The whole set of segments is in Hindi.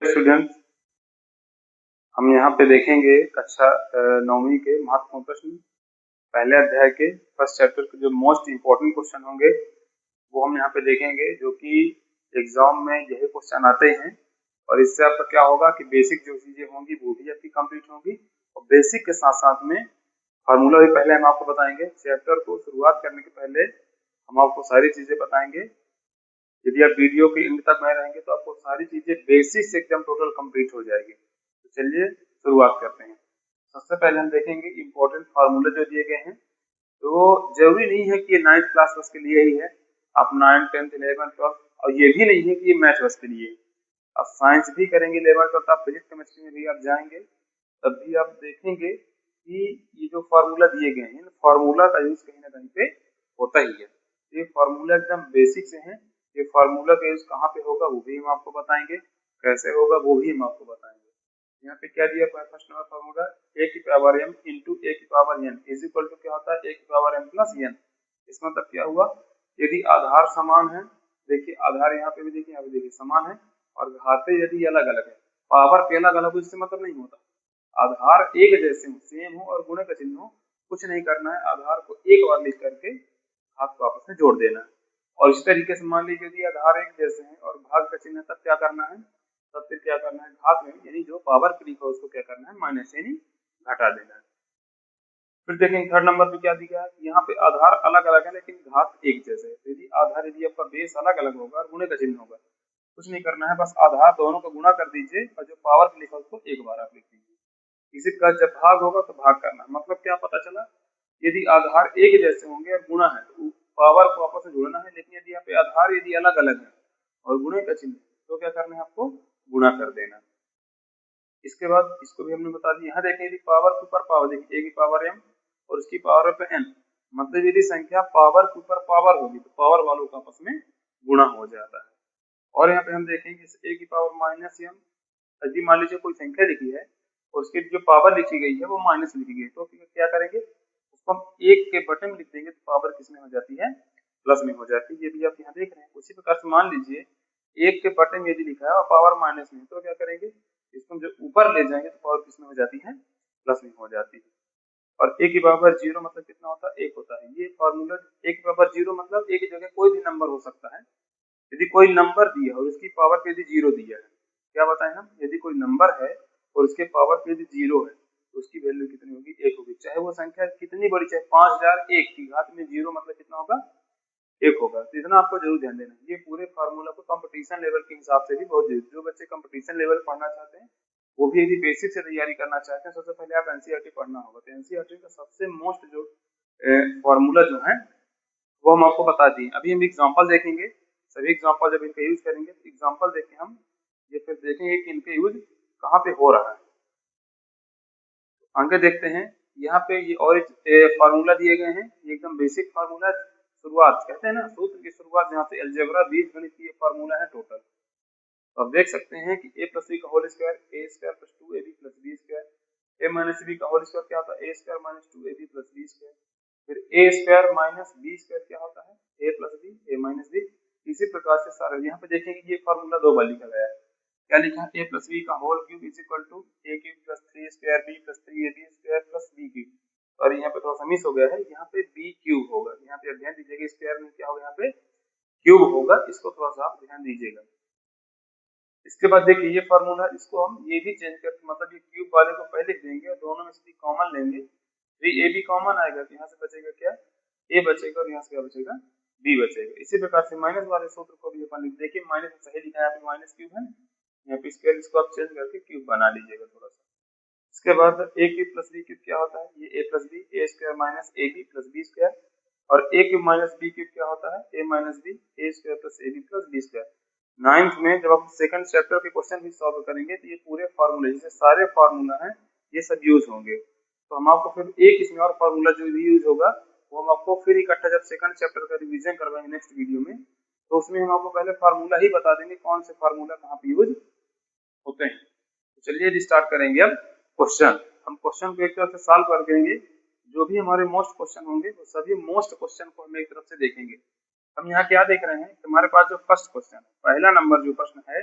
स्टूडेंट्स, हम यहाँ पे देखेंगे कक्षा 9वीं के महत्वपूर्ण प्रश्न पहले अध्याय के फर्स्ट चैप्टर के जो मोस्ट इम्पोर्टेंट क्वेश्चन होंगे वो हम यहाँ पे देखेंगे, जो कि एग्जाम में यही क्वेश्चन आते हैं। और इससे आपका क्या होगा कि बेसिक जो चीजें होंगी वो भी आपकी कंप्लीट होंगी, और बेसिक के साथ साथ में फार्मूला भी पहले हम आपको बताएंगे। चैप्टर को शुरुआत करने के पहले हम आपको सारी चीजें बताएंगे। यदि आप वीडियो के एंड तक में रहेंगे तो आपको सारी चीजें बेसिक से एकदम टोटल कंप्लीट हो जाएगी। तो चलिए शुरुआत करते हैं। सबसे पहले हम देखेंगे इंपॉर्टेंट फार्मूले जो दिए गए हैं। तो जरूरी नहीं है कि ये 9th क्लास बस के लिए ही है, आप 9th 10th 11th 12th, और ये भी नहीं है कि ये मैथ बस के लिए है। आप साइंस भी करेंगे 11th 12th, आप फिजिक्स केमिस्ट्री में भी आप जाएंगे तब भी आप देखेंगे कि ये जो फार्मूला दिए गए हैं, फार्मूला का यूज कहीं ना कहीं पे होता ही है। ये फार्मूला एकदम बेसिक से है। ये फार्मूला का यूज कहाँ पे होगा वो भी हम आपको बताएंगे, कैसे होगा वो भी हम आपको बताएंगे। यहाँ पे क्या दिया फर्स्ट नंबर फार्मूला, a की पावर m इंटू a की power n is equal to क्या होता है, a की पावर m प्लस n। इसका मतलब क्या हुआ, यदि आधार समान है, देखिए आधार यहाँ पे भी देखिए, यहाँ पे देखिए समान है, और घाते यदि अलग अलग है, पावर पे अलग अलग हो, इससे मतलब नहीं होता। आधार एक जैसे हो, सेम हो, और गुणे का चिन्ह हो, कुछ नहीं करना है, आधार को एक बार लिख करके घात को आपस में जोड़ देना है। और इस तरीके से मान लीजिए यदि आधार एक जैसे हैं और भाग का चिन्ह, तब क्या करना है, तब फिर क्या करना है, घात में यानी जो पावर पे लिखा है उसको क्या करना है, माइनस यानी घटा देना है। फिर देखेंगे थर्ड नंबर पे क्या दिया है, यहाँ पे आधार अलग अलग है लेकिन घात एक जैसे है। यदि आधार यदि आपका बेस अलग अलग होगा और गुणे का चिन्ह होगा, कुछ नहीं करना है, बस आधार दोनों को गुणा कर दीजिए और जो पावर पे लिखा है उसको एक बार आप लिख दीजिए। इसी का जब भाग होगा तो भाग करना है। मतलब क्या पता चला, यदि आधार एक जैसे होंगे और गुणा है तो पावर को आपस में जोड़ना है, लेकिन यदि यहाँ पे आधार यदि अलग अलग है और गुणे का चिन्ह तो क्या करना है, आपको गुणा कर देना। इसके बाद इसको भी हमने बता दिया। यहाँ देखें यदि पावर के ऊपर पावर, देखिए a की पावर m और उसकी पावर पे n, मतलब यदि संख्या पावर के ऊपर पावर होगी तो पावर वालों का आपस में गुणा हो जाता है। और यहाँ पे हम देखेंगे a की पावर माइनस m, यदि मान लीजिए कोई संख्या लिखी है और उसकी जो पावर लिखी गई है वो माइनस लिखी गई, तो क्या करेंगे, उसको हम एक के बटन में लिख देंगे तो पावर किसमें हो जाती है, प्लस में हो जाती है। ये भी आप यहाँ देख रहे हैं। उसी प्रकार से मान लीजिए एक के बटन में यदि लिखा है और पावर माइनस में, तो क्या करेंगे, इसको जो ऊपर ले जाएंगे तो पावर किसमें हो जाती है, प्लस में हो जाती है। और a की पावर 0 मतलब कितना होता है, 1 होता है। ये फॉर्मूला a की पावर 0 मतलब a की जगह कोई भी नंबर हो सकता है। यदि कोई नंबर दिया और उसकी पावर पे यदि 0 दिया है, क्या बताएं हम, यदि कोई नंबर है और उसके पावर पे यदि 0 है तो उसकी वैल्यू कितनी होगी, 1 होगी। चाहे वो संख्या कितनी बड़ी, चाहे 5001 की घात में 0 मतलब कितना होगा, 1 होगा। तो इतना आपको जरूर ध्यान देना। ये पूरे फार्मूला को कंपटीशन लेवल के हिसाब से भी बहुत जरूरी। जो बच्चे कंपटीशन लेवल पढ़ना चाहते हैं वो भी यदि बेसिक से तैयारी करना चाहते हैं, सबसे पहले आप एनसीईआरटी पढ़ना होगा। तो एनसीईआरटी का सबसे मोस्ट जो फार्मूला जो है वो हम आपको बता दिए। अभी हम एग्जांपल देखेंगे, सभी एग्जांपल जब इनका यूज करेंगे तो एग्जांपल देखें हम, ये फिर देखेंगे कि इनका यूज कहाँ पे हो रहा है। आगे देखते हैं, यहाँ पे ये और एक फार्मूला दिए गए हैं, ये एकदम बेसिक फार्मूला, शुरुआत कहते हैं ना, सूत्र की शुरुआत जहाँ से अलजेब्रा बीजगणित की फार्मूला है टोटल। तो आप देख सकते हैं कि a प्लस बी का whole square a square plus 2ab plus b square, a minus b का होल स्क्वायर क्या होता है, a square minus 2ab plus b square, फिर a square minus b square क्या होता है, a plus b a minus b। इसी प्रकार से सारे यहाँ पे देखेंगे ये फार्मूला दो बार लिखा गया है। क्या लिखा है, a प्लस बी का whole cube is equal to a cube plus 3 square b plus 3ab square plus b cube. और यहाँ पे थोड़ा सा मिस हो गया है, यहाँ पे b क्यूब होगा। यहाँ पे ध्यान दीजिएगा, स्क्वायर में क्या होगा, यहाँ पे क्यूब होगा, इसको थोड़ा सा आप ध्यान दीजिएगा। इसके बाद देखिए ये फार्मूला, इसको हम ये भी चेंज कर, मतलब ये क्यूब वाले को पहले लिख देंगे और दोनों में से कॉमन लेंगे, तो ये भी कॉमन आएगा, तो यहाँ से बचेगा क्या, a बचेगा और यहाँ से क्या बचेगा, b बचेगा। इसी प्रकार से माइनस वाले सूत्र को भी अपन लिख, देखिए माइनस में सही लिखा है, यहाँ पे माइनस क्यूब है, यहाँ पे स्क्वायर, इसको आप चेंज करके क्यूब बना लीजिएगा थोड़ा सा। इसके बाद a cube plus b cube क्या होता है, ये a plus b a square minus ab plus b square, और a cube minus b cube क्या होता है, a minus b a square plus ab plus b square. 9th में जब आप सेकंड चैप्टर के क्वेश्चन भी सॉल्व करेंगे तो ये पूरे फार्मूले, जैसे सारे फार्मूला हैं ये सब यूज होंगे। तो हम आपको फिर एक इसमें और फार्मूला जो भी यूज होगा वो हम आपको फिर इकट्ठा जब सेकंड चैप्टर का रिवीजन करवाएंगे नेक्स्ट वीडियो में, तो उसमें हम आपको पहले फार्मूला ही बता देंगे कौन से फार्मूला कहाँ पे यूज होते हैं। तो चलिए स्टार्ट करेंगे अब क्वेश्चन। हम क्वेश्चन को एक तरफ से सॉल्व कर देंगे, जो भी हमारे मोस्ट क्वेश्चन होंगे वो सभी मोस्ट क्वेश्चन को हम एक तरफ से देखेंगे। हम यहाँ क्या देख रहे हैं, हमारे पास जो फर्स्ट क्वेश्चन है, पहला नंबर जो प्रश्न है,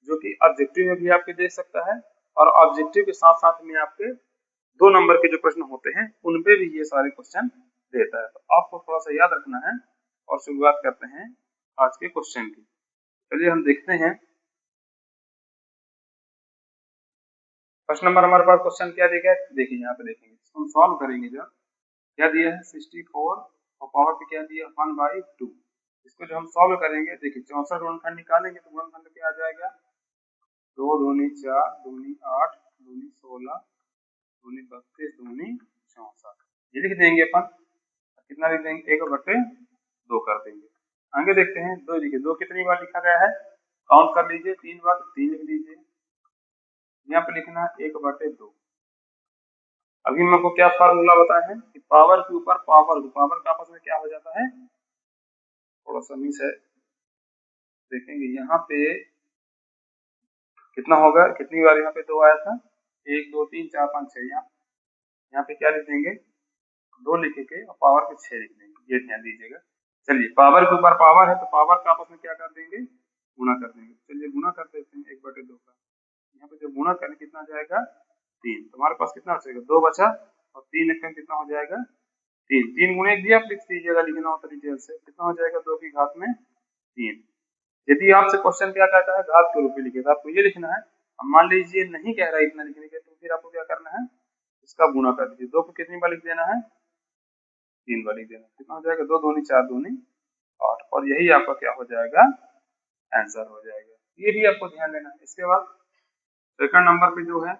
जो कि ऑब्जेक्टिव में भी आपके देख सकता है और ऑब्जेक्टिव के साथ साथ में आपके 2 नंबर के जो प्रश्न होते हैं उन पे भी ये सारे क्वेश्चन देता है। तो आपको थोड़ा सा याद रखना है और शुरुआत करते हैं आज के क्वेश्चन की। चलिए हम देखते हैं फर्स्ट नंबर हमारे पास क्वेश्चन क्या दिया है। देखिए यहाँ पे देखेंगे, इसको हम सॉल्व करेंगे। जब क्या दिया है 64 और पावर पे क्या दिया 1/2। इसको जो हम सॉल्व करेंगे, देखिए 64 गुणनखंड निकालेंगे तो गुणनखंड क्या आ जाएगा 2 दूनी 4 दूनी 8 दूनी 16 दूनी 32 दूनी 64। ये लिख देंगे अपन, कितना लिख देंगे 1/2 कर देंगे। आगे देखते हैं 2 लिखिए, 2 कितनी बार लिखा गया है काउंट कर लीजिए, 3 बार, तो 3 लिख लीजिए। यहाँ पे लिखना है 1/2। अभी मैं आपको क्या फार्मूला बताया है कि पावर के ऊपर पावर, पावर का आपस में क्या हो जाता है, थोड़ा सा मिस है, देखेंगे यहाँ पे कितना होगा, कितनी बार यहाँ पे 2 आया था 1 2 3 4 5 6। यहाँ पे क्या लिख देंगे 2 लिख के और पावर पे 6 लिख देंगे, ये ध्यान दीजिएगा। चलिए पावर के ऊपर पावर है तो पावर का आपस में क्या कर देंगे गुणा कर देंगे। चलिए गुणा कर देते हैं 1/2 का। यहाँ पे जब गुणा करें कितना जाएगा 3, तो हमारे पास कितना बचेगा 2 बचा और 3 एक कितना हो जाएगा 3। 3 गुणे 1 भी आप लिख दीजिएगा, लिखना हो तो डिटेल से कितना हो जाएगा 2 की घात में 3। यदि आपसे क्वेश्चन क्या कहता है घात के रूप में लिखेगा, आपको ये लिखना है। अब मान लीजिए नहीं कह रहा है इतना लिखने के, तो फिर आपको क्या करना है इसका गुणा कर दीजिए। 2 को कितनी बार लिख देना है 3 बार लिख देना। कितना हो जाएगा 2 दूनी 4 दूनी 8, और यही आपका क्या हो जाएगा आंसर हो जाएगा। ये भी आपको ध्यान देना है। इसके बाद सेकंड नंबर पे जो है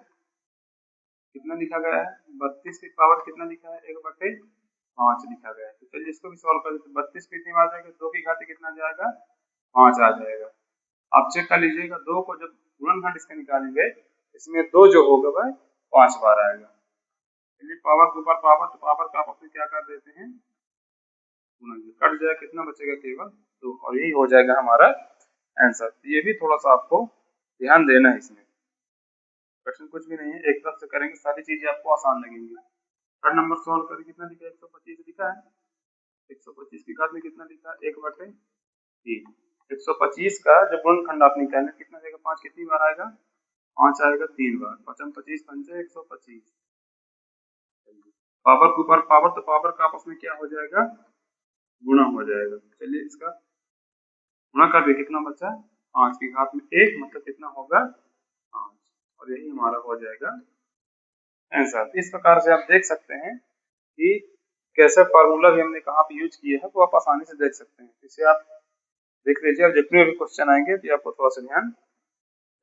कितना लिखा गया है 32 की पावर कितना लिखा है 1/5 लिखा गया है। तो चलिए इसको भी सॉल्व कर देते हैं। 32 कितनी बार जाएगा 2 की घात कितना जाएगा 5 आ जाएगा। आप चेक कर लीजिएगा 2 को जब गुणनखंड इसका निकालेंगे इसमें 2 जो होगा वह 5 बार आएगा। चलिए पावर के ऊपर पावर, तो पावर का आप क्या कर देते हैं कट जाए, कितना बचेगा केवल 2, और यही हो जाएगा हमारा आंसर। ये भी थोड़ा सा आपको ध्यान देना है। इसमें क्वेश्चन कुछ भी नहीं है, एक तरफ से करेंगे सारी चीजें आपको आसान लगेंगी। थर्ड नंबर सॉल्व करें, कितना लिखा है 125 लिखा है। 125 की घात में कितना लिखा है 1/3। 125 का जब गुणनखंड आप निकालें कितना जाएगा 5 कितनी बार आएगा 5 आएगा 3 बार। 5 25 पंचे 125। पावर के ऊपर पावर, तो पावर का आपस में क्या हो जाएगा गुणा हो जाएगा। चलिए इसका गुणा कर दिए, कितना बचा 5 की घात में 1, मतलब कितना होगा 5, और यही हमारा हो जाएगा आंसर। इस प्रकार से आप देख सकते हैं कि कैसे फार्मूला भी हमने कहाँ पे यूज किए हैं वो आप आसानी से देख सकते हैं। इसे आप देख लीजिए, और जितने भी क्वेश्चन आएंगे तो आपको थोड़ा सा ध्यान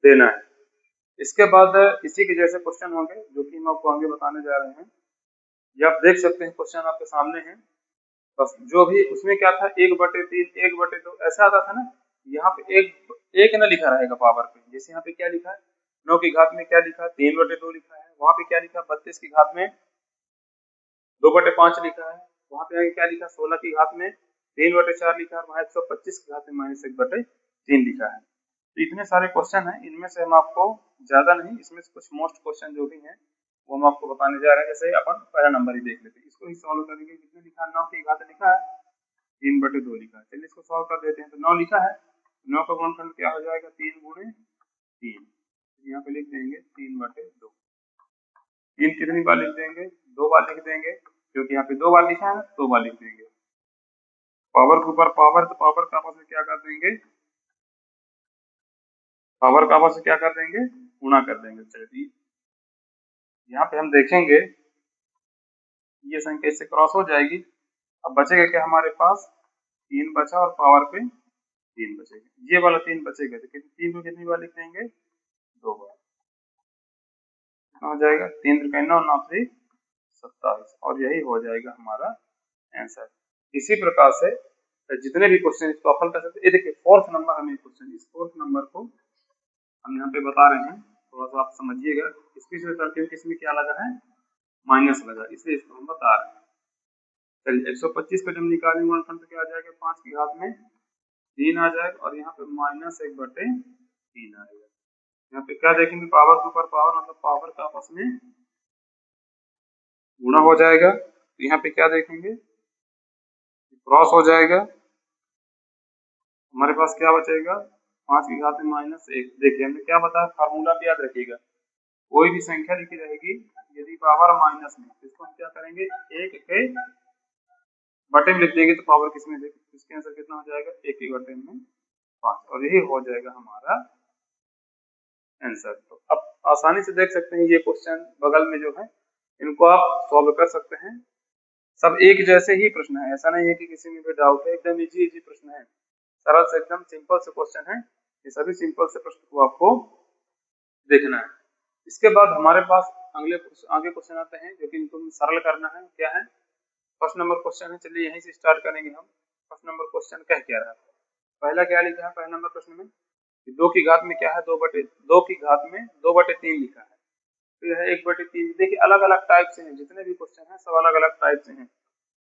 देना है। इसके बाद इसी के जैसे क्वेश्चन होंगे जो कि हम आपको आगे बताने जा रहे हैं। ये आप देख सकते हैं क्वेश्चन आपके सामने है। बस जो भी उसमें क्या था 1/3 1/2 ऐसा आता था ना। यहाँ पे एक ना लिखा रहेगा पावर पे, जैसे यहाँ पे क्या लिखा है 9 की घात में क्या लिखा है 3/2 लिखा है। वहां पे क्या लिखा 32 की घात में 2/5 लिखा है। वहां पे आगे क्या लिखा 16 की घात में 3/4 लिखा है। वहां 125 की घात में -1/3 लिखा है। तो इतने सारे क्वेश्चन हैं, इनमें से हम आपको ज्यादा नहीं, इसमें से कुछ मोस्ट क्वेश्चन जो भी हैं वो हम आपको बताने जा रहे हैं। जैसे अपन पहला नंबर ही देख लेते हैं, इसको ही सॉल्व करेंगे। कितने लिखा है 9 की घात लिखा है 3/2 लिखा है। चलिए इसको सॉल्व कर देते हैं। तो 9 लिखा है, 9 का गुणनखंड क्या हो जाएगा 3 गुणे 3। यहाँ पे लिख देंगे 3/2। 3 कितनी बार लिख देंगे 2 बार लिख देंगे, क्योंकि यहाँ पे 2 बार लिखा है ना 2 बार लिख देंगे। पावर के ऊपर पावर, तो पावर का आपस में क्या कर देंगे पावर का आपस में क्या कर देंगे गुणा कर देंगे। चलिए यहाँ पे हम देखेंगे ये संख्या इससे क्रॉस हो जाएगी। अब बचेगा क्या हमारे पास 3 बचा और पावर पे 3 बचेगा। ये वाला 3 बचेगा तो 3 को कितनी बार लिख देंगे 2 बार। कितना हो जाएगा 3 3 9 9 3 27, और यही हो जाएगा हमारा आंसर। इसी प्रकार से जितने भी क्वेश्चन इसको हल कर सकते हैं। ये देखिए फोर्थ नंबर हमें क्वेश्चन, इस फोर्थ नंबर को हम यहाँ पे बता रहे हैं, थोड़ा सा आप समझिएगा। इसकी करके इसमें क्या लगा है माइनस लगा, इसलिए इसको हम बता रहे हैं। चलिए 125 को जब निकालेंगे गुणनखंड तो क्या आ जाएगा 5 की घात में 3 आ जाएगा, और यहाँ पे -1/3 आएगा। यहाँ पे क्या देखेंगे पावर के ऊपर पावर, मतलब पावर का आपस में गुणा हो जाएगा। तो यहाँ पे क्या देखेंगे क्रॉस हो जाएगा। हमारे पास क्या बचेगा 5 की घात में -1। देखिए हमने क्या बताया, फार्मूला भी याद रखिएगा, कोई भी संख्या लिखी रहेगी यदि पावर माइनस में, तो इसको हम क्या करेंगे, 1 के बटे में लिख देंगे तो पावर किसमें देंगे, इसके आंसर कितना हो जाएगा, 1 के बटे में 5, और यही हो जाएगा हमारा आंसर। तो अब आसानी से देख सकते हैं ये क्वेश्चन बगल में जो है इनको आप सॉल्व कर सकते हैं। सब एक जैसे ही प्रश्न है, ऐसा नहीं है कि किसी में भी डाउट है, एकदम इजी इजी प्रश्न है, सरल से एकदम सिंपल से क्वेश्चन है। ये सभी सिंपल से प्रश्न को आपको देखना है। इसके बाद हमारे पास आगे क्वेश्चन आते हैं जो कि इनको सरल करना है। क्या है, फर्स्ट नंबर क्वेश्चन है, चलिए यहीं से स्टार्ट करेंगे हम। फर्स्ट नंबर क्वेश्चन कह क्या रहा है, पहला क्या लिखा है पहले नंबर प्रश्न में, 2 की घात में क्या है, 2 की घात में 2/3 लिखा है, तो यह 1/3। देखिए अलग अलग टाइप से हैं, जितने भी क्वेश्चन हैं सब अलग अलग टाइप से हैं,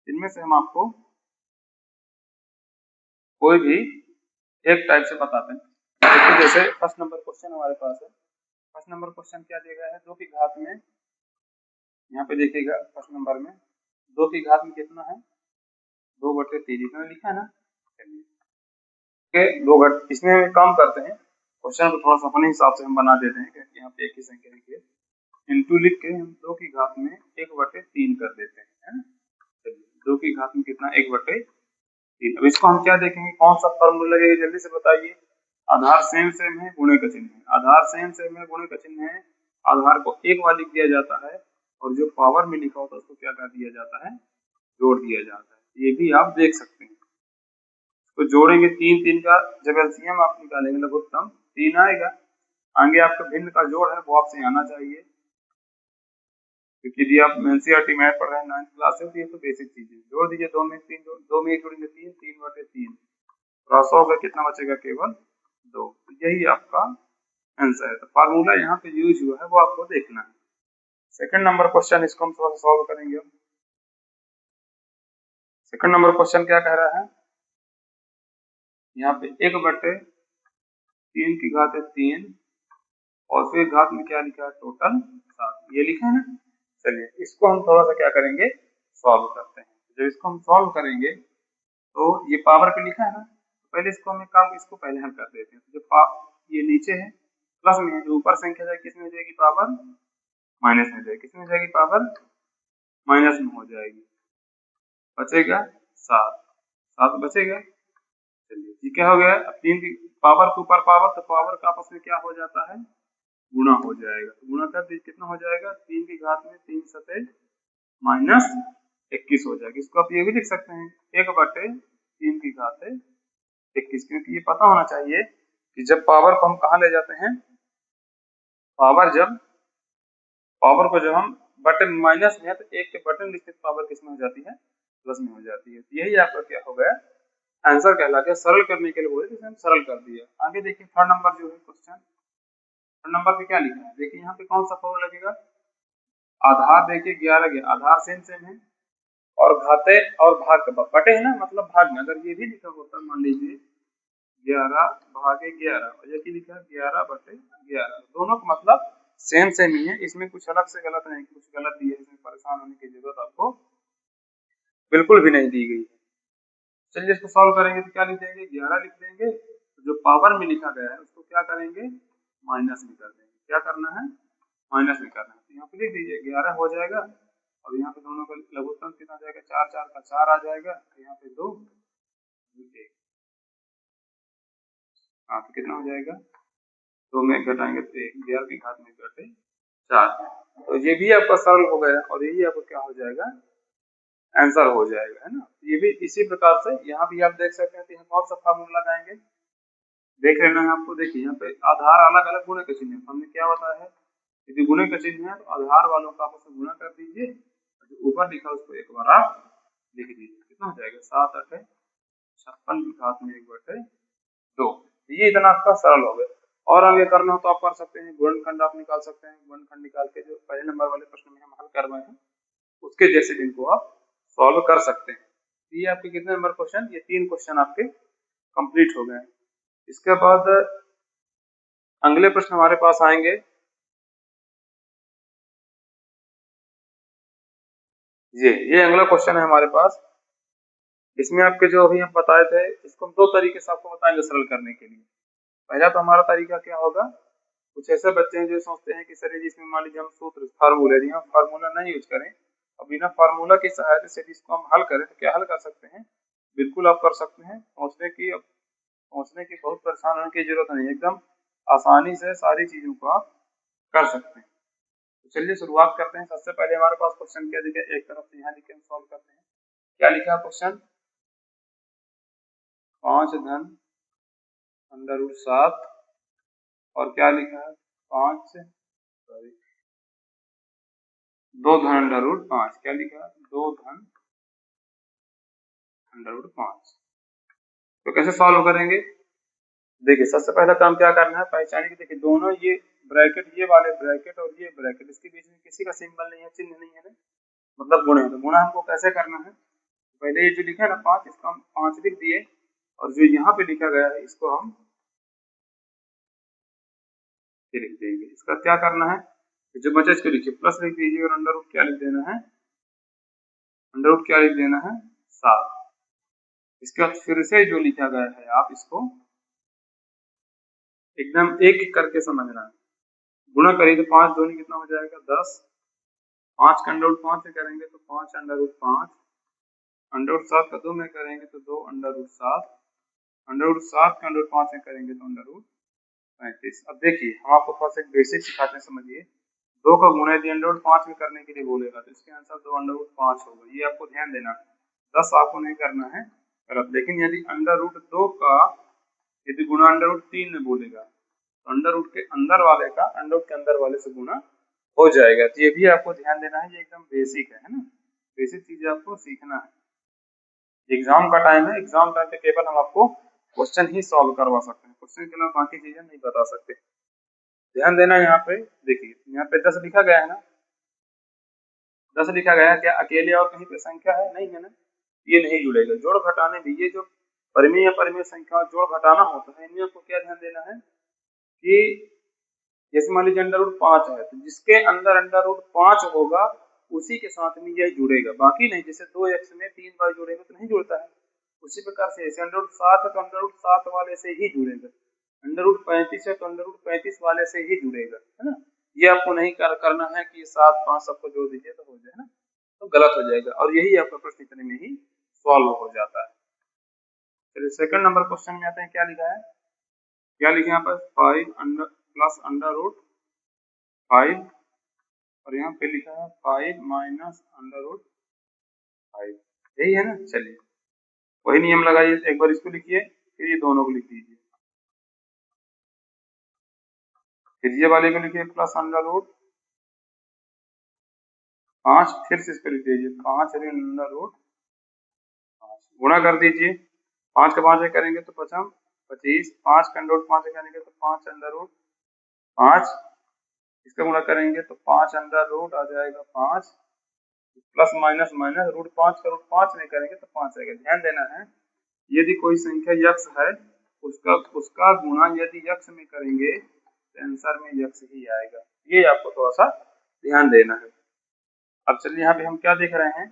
इनमें से हम आपको कोई भी एक टाइप से बताते हैं। देखिए जैसे फर्स्ट नंबर क्वेश्चन हमारे पास है, फर्स्ट नंबर क्वेश्चन क्या दिया गया है, 2 की घात में, यहाँ पे देखिएगा फर्स्ट नंबर में 2 की घात में कितना है, 2/3 इतना लिखा है ना। चलिए दो घट इसमें हम काम करते हैं, क्वेश्चन को थोड़ा सा अपने हिसाब से हम बना देते हैं, क्योंकि यहाँ पे एक ही संख्या लिखिए, इंटू लिख के हम 2 की घात में 1/3 कर देते हैं, है ना। चलिए 2 की घात में कितना, 1/3। अब इसको हम क्या देखेंगे, कौन सा फॉर्मूला लगेगा, जल्दी से बताइए। आधार सेम सेम है, गुणे का चिन्ह है, आधार सेम सेम है, गुणे का चिन्ह है, आधार को एक बार लिख दिया जाता है और जो पावर में लिखा होता है उसको क्या कर दिया जाता है, जोड़ दिया जाता है। ये भी आप देख सकते हैं, तो जोड़ेंगे 3 का जब एलसीएम आप निकालेंगे लघुत्तम 3 आएगा, आगे आपका भिन्न का जोड़ है वो आपसे आना चाहिए, क्योंकि यदि आप एनसीईआरटी मैथ पढ़ रहे हैं 9th क्लास से, तो ये तो बेसिक चीज है। जोड़ दीजिए, 2 में 3, 2 में 1 जोड़ेंगे 3, 3/3 क्रॉस होगा, कितना बचेगा, केवल 2। यही आपका आंसर है। तो फार्मूला यहाँ पे यूज हुआ है वो आपको देखना है। सेकंड नंबर क्वेश्चन, इसको हम थोड़ा सा सॉल्व करेंगे हम। सेकंड नंबर क्वेश्चन क्या कह रहा है, यहाँ पे 1/3 की घात है 3 और फिर घात में क्या लिखा है, टोटल 7, ये लिखा है ना। चलिए इसको हम थोड़ा सा क्या करेंगे, सॉल्व करते हैं। जब इसको हम सॉल्व करेंगे तो ये पावर पे लिखा है ना, तो पहले इसको हम एक काम, इसको पहले हल कर देते हैं। तो जो ये नीचे है प्लस में है, जो ऊपर संख्या जाएगी किस में हो जाएगी, पावर माइनस में जाएगी, किस में जाएगी, पावर माइनस में हो जाएगी, बचेगा 7, 7 बचेगा। चलिए ये क्या हो गया, अब 3 की पावर के ऊपर पावर, तो पावर का आपस में क्या हो जाता है, गुणा हो जाएगा। तो गुणा कर दीजिए, कितना हो जाएगा, 3 की घात में 3 सते -21 हो जाएगा। इसको आप ये भी लिख सकते हैं, 1/3 की घात है 21, क्योंकि ये पता होना चाहिए कि जब पावर को हम कहाँ ले जाते हैं, पावर को जब हम बटन माइनस में है तो 1 के बटन लिखते पावर किस में हो जाती है, प्लस में हो जाती है। यही आपका क्या हो गया, आंसर कहला गया। सरल करने के लिए बोले तो हम सरल कर दिया। आगे देखिए थर्ड नंबर जो है क्वेश्चन, थर्ड नंबर पे क्या लिखा है, देखिए यहाँ पे कौन सा फॉर्मूला लगेगा, आधार देखिए 11 आधार सेम सेम है, और घाते और भाग बटे है ना, मतलब भाग में, अगर ये भी लिखा होता मान लीजिए 11/11 और ये लिखा है 11/11, दोनों का मतलब सेम सेम ही है, इसमें कुछ अलग से गलत नहीं, कुछ गलत दिया है, इसमें परेशान होने की जरूरत आपको बिल्कुल भी नहीं दी गई है। चलिए इसको सॉल्व करेंगे तो क्या लिख देंगे, 11 लिख देंगे, जो पावर में लिखा गया है उसको क्या करेंगे, माइनस में कर देंगे। क्या करना है, माइनस में करना है, तो यहाँ पे लिख दीजिए 11 हो जाएगा, और यहाँ पे दोनों का लघुत्तम कितना आ जाएगा, 4 4 का 4 आ जाएगा, यहाँ पे 2 1, हाँ तो कितना हो जाएगा, 2 में घटाएंगे तो 1, 11 की घात में घटे 4, तो ये भी आपका सरल हो गया, और यही आपको क्या हो जाएगा, आंसर हो जाएगा, है ना। ये भी इसी प्रकार से यहाँ भी आप देख सकते हैं, तो यहाँ कौन सा फार्मूला लगाएंगे, देख लेना है आपको। देखिए यहाँ पे आधार अलग अलग गुणे का चिन्ह है, हमने क्या बताया है, यदि गुणे का चिन्ह है तो आधार वालों का आपस में गुणा कर दीजिए, जो ऊपर लिखा उसको एक बार आप लिख दीजिए, कितना हो जाएगा, 7 8 56 की घात में 1/2। ये इतना आपका सरल हो गया। और आगे करना हो तो आप कर सकते हैं, गुणनखंड आप निकाल सकते हैं, गुणनखंड निकाल के जो पहले नंबर वाले प्रश्न में हम हल करवाए हैं उसके जैसे भी इनको आप सॉल्व कर सकते हैं। ये आपके कितने नंबर क्वेश्चन, ये 3 क्वेश्चन आपके कंप्लीट हो गए। इसके बाद अगले प्रश्न हमारे पास आएंगे, ये अगला क्वेश्चन है हमारे पास। इसमें आपके जो अभी हम बताए थे, इसको हम 2 तरीके से आपको बताएंगे सरल करने के लिए। पहला तो हमारा तरीका क्या होगा, कुछ ऐसे बच्चे हैं जो सोचते हैं कि सर इसमें मान लीजिए हम सूत्र फार्मूले दिए, हम फार्मूला नहीं यूज करें और बिना फार्मूला की सहायता से इसको हम हल करें तो क्या हल कर सकते हैं, बिल्कुल आप कर सकते हैं। सोचने की बहुत परेशान होने की जरूरत नहीं है, एकदम आसानी से सारी चीजों को आप कर सकते हैं। तो चलिए शुरुआत करते हैं। सबसे पहले हमारे पास क्वेश्चन क्या दिखा, एक तरफ से यहाँ लिखे हम सॉल्व करते हैं। क्या लिखा क्वेश्चन, 5 धन √7 और क्या लिखा है 2 धन √5, क्या लिखा है 2 धन √5। तो कैसे सॉल्व करेंगे, देखिए सबसे पहला काम क्या करना है, पहचाने की, देखिए दोनों ये ब्रैकेट, ये वाले ब्रैकेट और ये ब्रैकेट, इसके बीच में किसी का सिंबल नहीं है, चिन्ह नहीं है ना, मतलब गुणा है। तो गुणा हमको कैसे करना है, पहले ये जो लिखा है ना 5, इसका हम 5 लिख दिए और जो यहाँ पे लिखा गया है इसको हम ये लिख देंगे। इसका क्या करना है, जो बचा इसको लिखिए, प्लस लिख दीजिए और अंडर रूट क्या लिख देना है, अंडर रूट क्या लिख देना है 7। इसके बाद फिर से जो लिखा गया है आप इसको एकदम एक एक करके समझना है। गुणा करिए तो 5 दूनी कितना हो जाएगा 10, 5 का अंडर रूट 5 से करेंगे तो 5 अंडर रूट 5, अंडर रूट 7 का 2 में करेंगे तो 2 अंडर रूट 7, अंडर रूट 7 का अंडर रूट 5 में करेंगे तो अंडर रूट 35। अब देखिए हम आपको थोड़ा सा एक बेसिक सिखाते हैं, समझिए। 2 का गुणा यदि अंडर रूट 5 में करने के लिए बोलेगा तो इसके आंसर 2 अंडर रूट 5 होगा, ये आपको ध्यान देना है। 10 आपको नहीं करना है गलत, लेकिन यदि अंडर रूट 2 का यदि गुणा अंडर रूट 3 में बोलेगा तो अंडर रूट के अंदर वाले का अंडर रूट के अंदर वाले से गुणा हो जाएगा। तो ये भी आपको ध्यान देना है, ये एकदम बेसिक है ना, बेसिक चीजें आपको सीखना है। एग्जाम का टाइम है, एग्जाम टाइम पे केवल हम आपको क्वेश्चन ही सॉल्व करवा सकते हैं, क्वेश्चन के अलावा बाकी चीजें नहीं बता सकते। ध्यान देना यहाँ पे, देखिए यहाँ पे 10 लिखा गया है ना, 10 लिखा गया है, क्या अकेले और कहीं पे संख्या है, नहीं है ना, ये नहीं जुड़ेगा। जोड़ घटाने भी, ये जो परिमेय या परिमेय संख्या जोड़ घटाना होता है, इनमें आपको क्या ध्यान देना है कि जैसे मान लीजिए अंडर रूट 5 है तो जिसके अंदर अंडर रूट 5 होगा उसी के साथ में यह जुड़ेगा, बाकी नहीं। जैसे 2x में 3 बार जुड़ेगा तो नहीं जुड़ता है, उसी प्रकार से जैसे अंडर रूट 7 है तो अंडर रूट 7 वाले से ही जुड़ेगा, अंडर रूट 35 है तो अंडर रूट 35 वाले से ही जुड़ेगा, है ना। ये आपको नहीं करना है कि 7 5 सबको जोड़ दीजिए तो हो जाए ना, तो गलत हो जाएगा और यही आपका प्रश्न इतने में ही सॉल्व हो जाता है। चलिए सेकंड नंबर क्वेश्चन में आते हैं। क्या लिखा है, क्या लिखे यहाँ पर 5 अंडर प्लस अंडर रूट 5 और यहाँ पे लिखा है 5 माइनस अंडर रूट 5, यही है ना। चलिए वही नियम लगाइए, एक बार इसको लिखिए फिर ये दोनों को लिख दीजिए, फिर ये वाले को लिखिए प्लस अंडर रूट 5, फिर से इसको लिख दीजिए 5 अंडर रूट 5, गुणा कर दीजिए, 5 का 5 करेंगे तो 25, 5 का अंडर रूट 5 करेंगे तो 5 अंडर रूट 5, इसका गुणा करेंगे तो 5 अंडर रूट आ जाएगा 5, प्लस माइनस माइनस रूट 5 का रूट 5 में करेंगे तो 5 आएगा। ध्यान देना है, यदि कोई संख्या यक्ष है उसका उसका गुणा यदि यक्ष में करेंगे तो आंसर में यक्ष ही आएगा, ये आपको थोड़ा सा ध्यान देना है। अब चलिए यहाँ पे हम क्या देख रहे हैं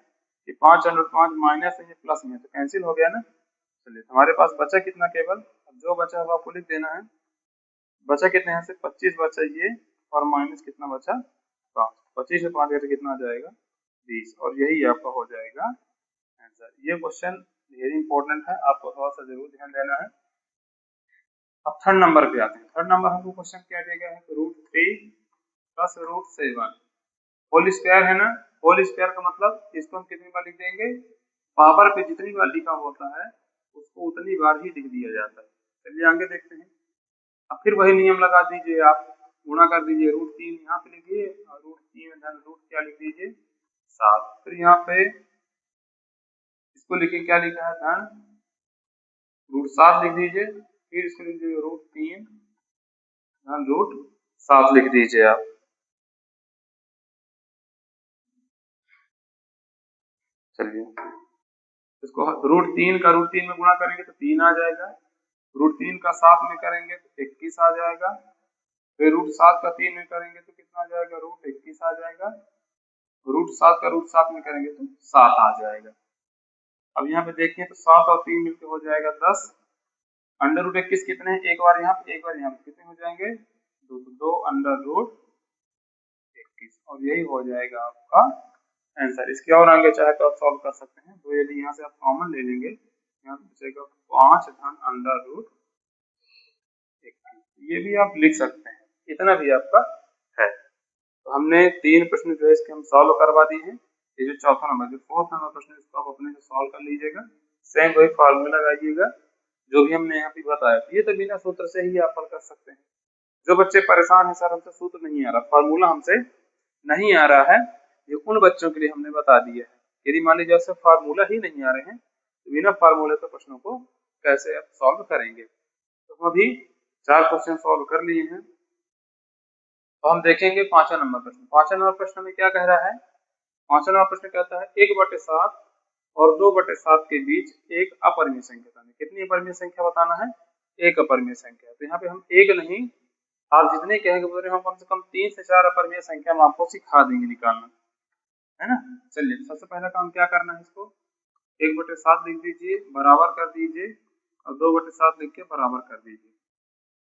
कि 5 अंडर 5 माइनस है, प्लस में तो कैंसिल हो गया ना। चलिए हमारे पास बचा कितना, केवल अब जो बचा है आपको लिख देना है, बचा कितने यहाँ से 25 बचा ये, और माइनस कितना बचा 5, 25 से 5 घटे कितना आ जाएगा 20, और यही आपका हो जाएगा आंसर। ये क्वेश्चन वेरी इंपॉर्टेंट है, आपको थोड़ा सा जरूर ध्यान देना है। अब थर्ड नंबर पे आते हैं। थर्ड नंबर हमको क्वेश्चन क्या दिया गया है, √3 प्लस √7 होल स्क्वायर है ना। होल स्क्वायर का मतलब इसको हम कितनी बार लिख देंगे, पावर पे जितनी बार लिखा होता है उसको उतनी बार ही लिख दिया जाता है। चलिए आगे देखते हैं। अब फिर वही नियम लगा दीजिए, आप गुणा कर दीजिए, √3 यहाँ पे लिखिए और √3 धन रूट क्या लिख दीजिए 7, फिर यहाँ पे इसको लिखिए, क्या लिखा है धन √7 लिख दीजिए, फिर इसको लिख दीजिए √3 धन √7 लिख दीजिए आप। चलिए इसको √3 का √3 में गुणा करेंगे तो 3 आ जाएगा, √3 का 7 में करेंगे तो 21 आ जाएगा, फिर √7 का 3 में करेंगे तो कितना आ जाएगा √21 आ जाएगा, √7 का √7 में करेंगे तो 7 आ जाएगा। अब यहाँ पे देखें तो 7 और 3 मिलकर हो जाएगा 10, अंडर रूट 21 कितने हैं, एक बार यहाँ पे एक बार यहाँ पे, कितने हो जाएंगे, दो, तो 2 अंडर रूट 21 और यही हो जाएगा आपका आंसर। इसके और आगे चाहे तो आप सॉल्व कर सकते हैं। तो यदि यहाँ से आप कॉमन ले लेंगे, यहाँ पे बचेगा 5 धन अंडर रूट 21, ये भी आप लिख सकते हैं, इतना भी आपका है। तो हमने 3 प्रश्न जो है इसके हम सॉल्व करवा दिए हैं। ये जो चौथा नंबर जो 4th नंबर प्रश्न इसको आप अपने से सॉल्व कर लीजिएगा, सेम वही फार्मूला लगाइएगा जो भी हमने यहाँ पे बताया। ये तो बिना सूत्र से ही आप हल कर सकते हैं। जो बच्चे परेशान है सर हमसे सूत्र नहीं आ रहा, फार्मूला हमसे नहीं आ रहा है, ये उन बच्चों के लिए हमने बता दिया है। यदि मान लीजिए आपसे फार्मूला ही नहीं आ रहे हैं तो बिना फार्मूले के प्रश्नों को कैसे आप सॉल्व करेंगे। तो हम अभी 4 क्वेश्चन सॉल्व कर लिए हैं। तो हम देखेंगे 5वां नंबर प्रश्न। 5वां नंबर प्रश्न में क्या कह रहा है, 5वां नंबर प्रश्न कहता है 1/7 और 2/7 के बीच एक अपरिमेय संख्या बताना। कितनी अपरिमेय संख्या बताना है, एक अपरिमेय संख्या। तो यहाँ पे हम एक नहीं, आप जितने कहेंगे बोले हम कम से कम 3 से 4 अपरिमेय संख्या हम आपको सिखा देंगे निकालना, है ना। चलिए सबसे पहला काम क्या करना है, इसको 1/7 लिख दीजिए, बराबर कर दीजिए और 2/7 लिख के बराबर कर दीजिए।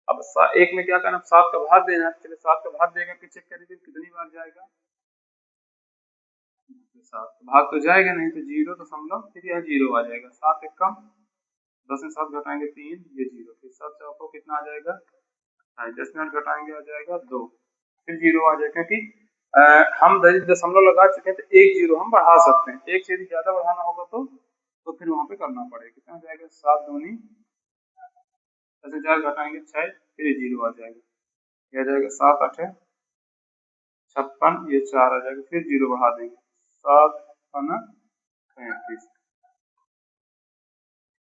अब एक में क्या करना, 7 का भाग देना है। चलिए 7 का भाग देकर के चेक करिए कितनी बार जाएगा, 7 भाग तो जाएगा नहीं, तो 0 फिर यह 0 आ जाएगा। 7 एक कम, 10 में 7 घटाएंगे 3, ये 0, फिर 7 से आपको कितना आ जाएगा 10 मिनट घटाएंगे आ जाएगा 2, फिर 0 आ जाएगा। क्योंकि हम दशमलव लगा चुके हैं तो एक 0 हम बढ़ा सकते हैं, एक से यदि ज्यादा बढ़ाना होगा तो फिर वहां पे करना पड़ेगा। कितना हो जाएगा 7 दूनी 10 में 4 घटाएंगे 6, फिर 0 आ जाएगा, यह आ जाएगा 7 8 56, ये 4 आ जाएगा, फिर 0 बढ़ा देंगे 7 35,